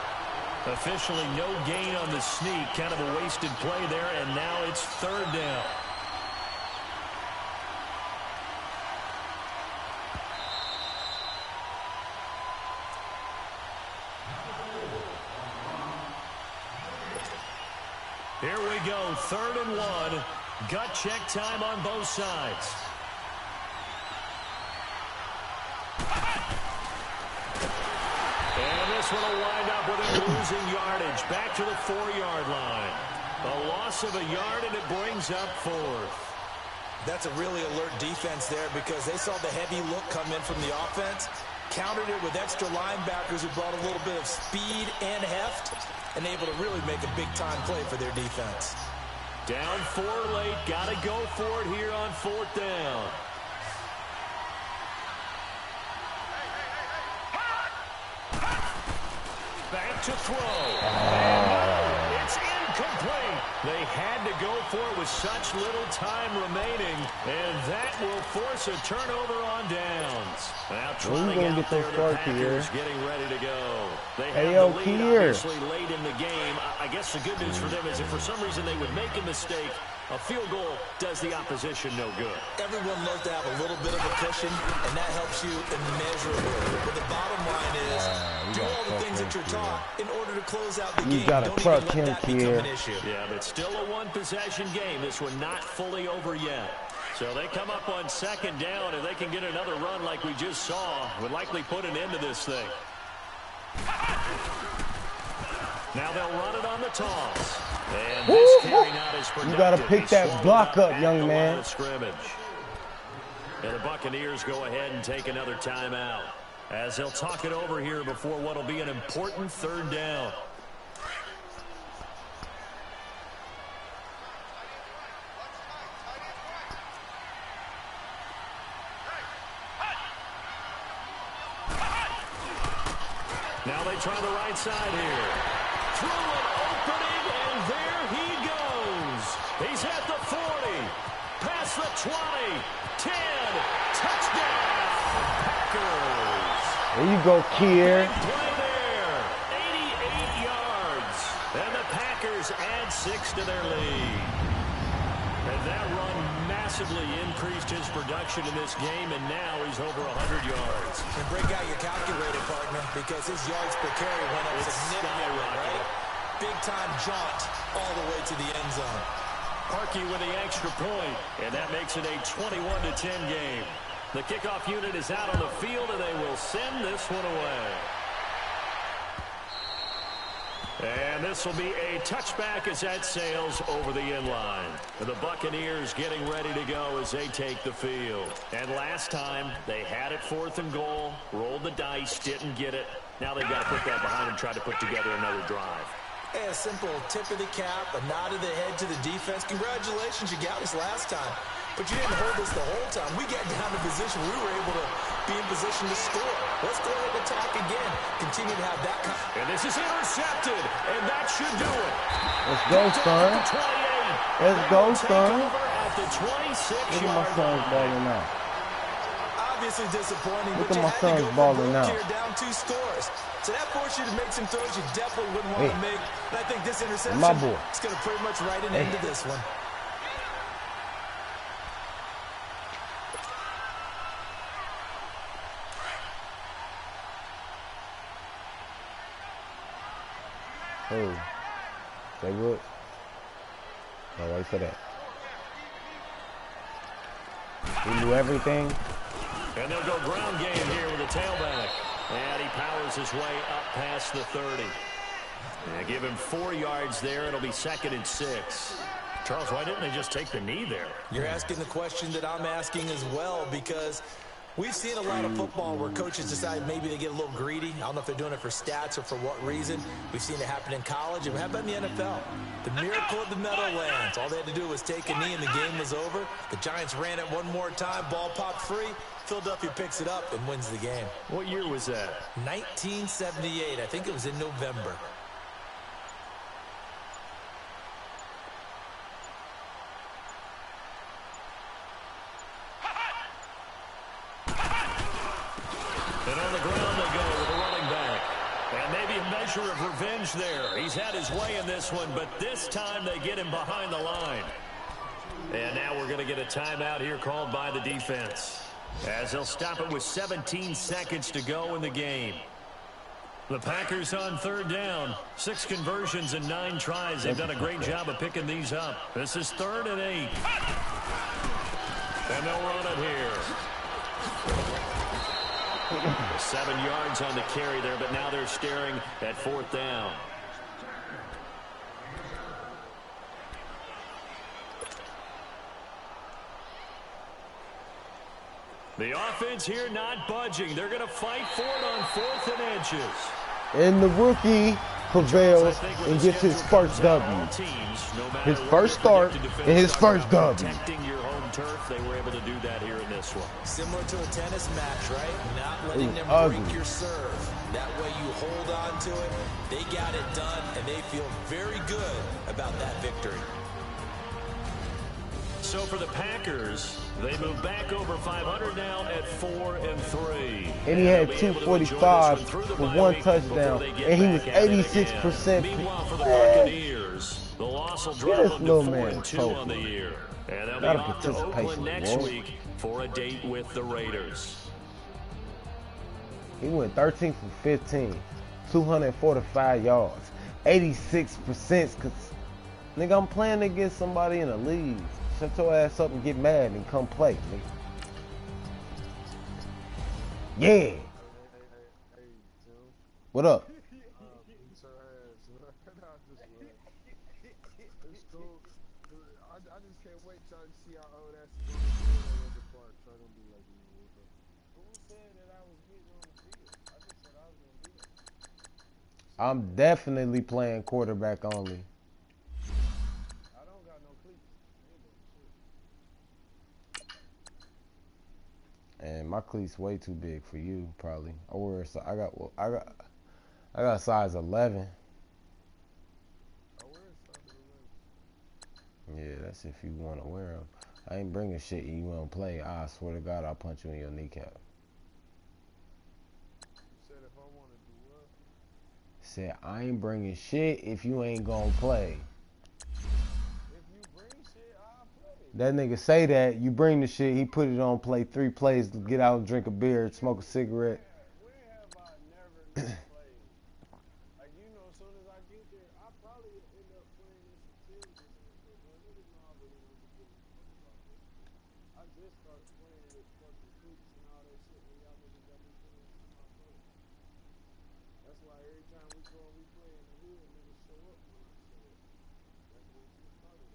Officially no gain on the sneak. Kind of a wasted play there, and now it's 3rd down. Here we go, 3rd and 1. Gut check time on both sides. And this one will wind up with him losing yardage. Back to the 4-yard line. A loss of a yard, and it brings up 4th. That's a really alert defense there, because they saw the heavy look come in from the offense, countered it with extra linebackers who brought a little bit of speed and heft, and able to really make a big-time play for their defense. Down 4 late. Got to go for it here on 4th down. Back to throw. And it's incomplete. They had to go for it with such little time remaining, and that will force a turnover on downs. Now trotting out there, the Packers getting ready to go. They have the lead obviously late in the game. I guess the good news for them is if for some reason they would make a mistake, a field goal does the opposition no good. Everyone loves to have a little bit of a cushion, and that helps you immeasurably. But the bottom line is, do all the things that you're taught in order to close out the game. You gotta trust him here. Yeah, but still a one-possession game. This one not fully over yet. So they come up on second down, and they can get another run like we just saw. Would likely put an end to this thing. Now they'll run it on the toss. And this carry not as productive. You got to pick that block up, young man. Scrimmage. And the Buccaneers go ahead and take another timeout as they'll talk it over here before what will be an important third down. Now they try the right side here. Through an opening, and there he goes. He's at the 40, past the 20, 10, touchdown, Packers. There you go, Kier. Play there, 88 yards, and the Packers add 6 to their lead. And that run massively increased his production in this game, and now he's over 100 yards. And break out your calculator, partner, because his yards per carry went up significantly, right? Big-time jaunt all the way to the end zone. Parkey with the extra point, and that makes it a 21-10 game. The kickoff unit is out on the field, and they will send this one away. And this will be a touchback as that sails over the end line. The Buccaneers getting ready to go as they take the field. And last time, they had it 4th and goal, rolled the dice, didn't get it. Now they've got to put that behind and try to put together another drive. Hey, a simple tip of the cap, a nod of the head to the defense. Congratulations, you got us last time. But you didn't hold us the whole time. We got down to position. We were able to be in position to score. Let's go ahead and attack again. Continue to have that kind. And this is intercepted, and that should do it. Let's go, son. Let's go, son. At the 26-yard Look at my son's balling out. Obviously disappointing, Look but at you my had son's to go balling for out. here, down 2 scores. So that forced you to make some throws you definitely wouldn't want to make. And I think this interception is going to pretty much write an end to this one. Oh, they would. No, wait for that. We knew everything. And they'll go ground game here with a tailback. And he powers his way up past the 30. And give him 4 yards there. It'll be 2nd and 6. Charles, why didn't they just take the knee there? You're asking the question that I'm asking as well, because we've seen a lot of football where coaches decide maybe they get a little greedy. I don't know if they're doing it for stats or for what reason. We've seen it happen in college. And how about in the NFL? The miracle of the Meadowlands. All they had to do was take a knee and the game was over. The Giants ran it one more time. Ball popped free. Philadelphia picks it up and wins the game. What year was that? 1978. I think it was in November. And on the ground they go with a running back. And maybe a measure of revenge there. He's had his way in this one, but this time they get him behind the line. And now we're going to get a timeout here called by the defense, as they'll stop it with 17 seconds to go in the game. The Packers on 3rd down. 6 conversions and 9 tries. They've done a great job of picking these up. This is 3rd and 8. And they'll run it here. 7 yards on the carry there, but now they're staring at 4th down. The offense here not budging. They're going to fight for it on 4th and inches. And the rookie prevails and gets his first W. His first start and his first W. Protecting your home home turf, they were able to do that here in this one. Similar to a tennis match, right? Not letting them break your serve. That way you hold on to it. They got it done, and they feel very good about that victory. So for the Packers, they move back over 500 now at 4-3. And he had 245 for one touchdown, and he was 86%. Meanwhile, for the Buccaneers, the loss will drop them to 4-2 on the year. And they'll be off to Oakland next week for a date with the Raiders. He went 13 for 15, 245 yards, 86%. Cause nigga, I'm playing against somebody in the league. Shut your ass up and get mad and come play, nigga. Yeah. What up? I just can't wait till I see how old that's part. Try to be like, who said that I was getting on the field? I just said I was gonna do that. I'm definitely playing quarterback only. I don't got no cleats. And my cleats way too big for you, probably. I got size 11. Yeah, that's if you want to wear them. I ain't bringing shit you want to play. I swear to God, I'll punch you in your kneecap. You said if I want to do what? Said, I ain't bringing shit if you ain't gonna play. If you bring shit, I'll play. That nigga say that, you bring the shit, he put it on play 3 plays, get out and drink a beer, smoke a cigarette. When have I never not played? Like, you know, as soon as I get there, I probably end up playing in some teams or something. But niggas know I really don't be giving a fuck about this shit. I just started playing with fucking cleats and all that shit when y'all niggas got me playing some my clothes. That's why every time we go and we play in the hood, niggas show up when I show up. That's when shit started.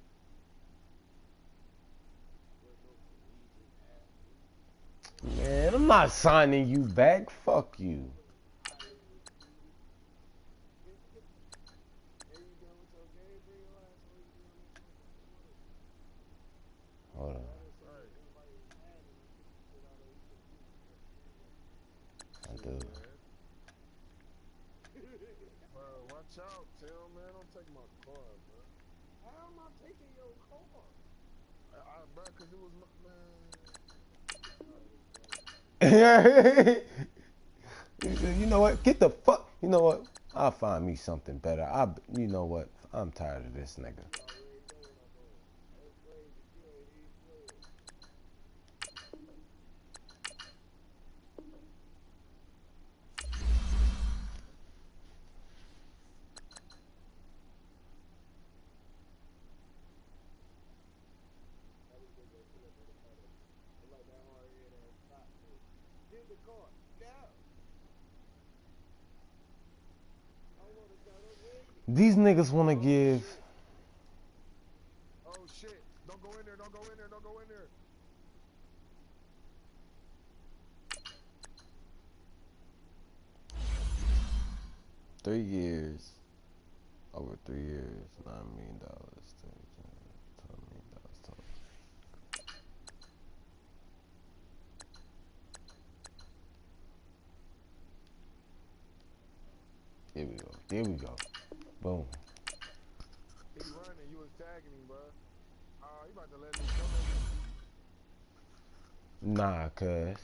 There's no collegiate athlete. Man, I'm not signing you back, fuck you. Hold on. I do. Bro, watch out, Tim, man. Don't take my car, bro. How am I taking your car? Bro, because it was my, man. You know what? Get the fuck. You know what? I'll find me something better. You know what? I'm tired of this nigga. These niggas want to give. Oh shit! Don't go in there! Don't go in there! Don't go in there! $3 years. Over 3 years. $9 million. $12 million total. There we go. There we go. Boom. He running. You was tagging him, bro. You about to let me come Nah, cuz.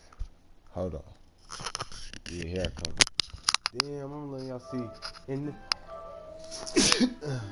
Hold on. Yeah, here I come. Damn, I'm letting y'all see. In the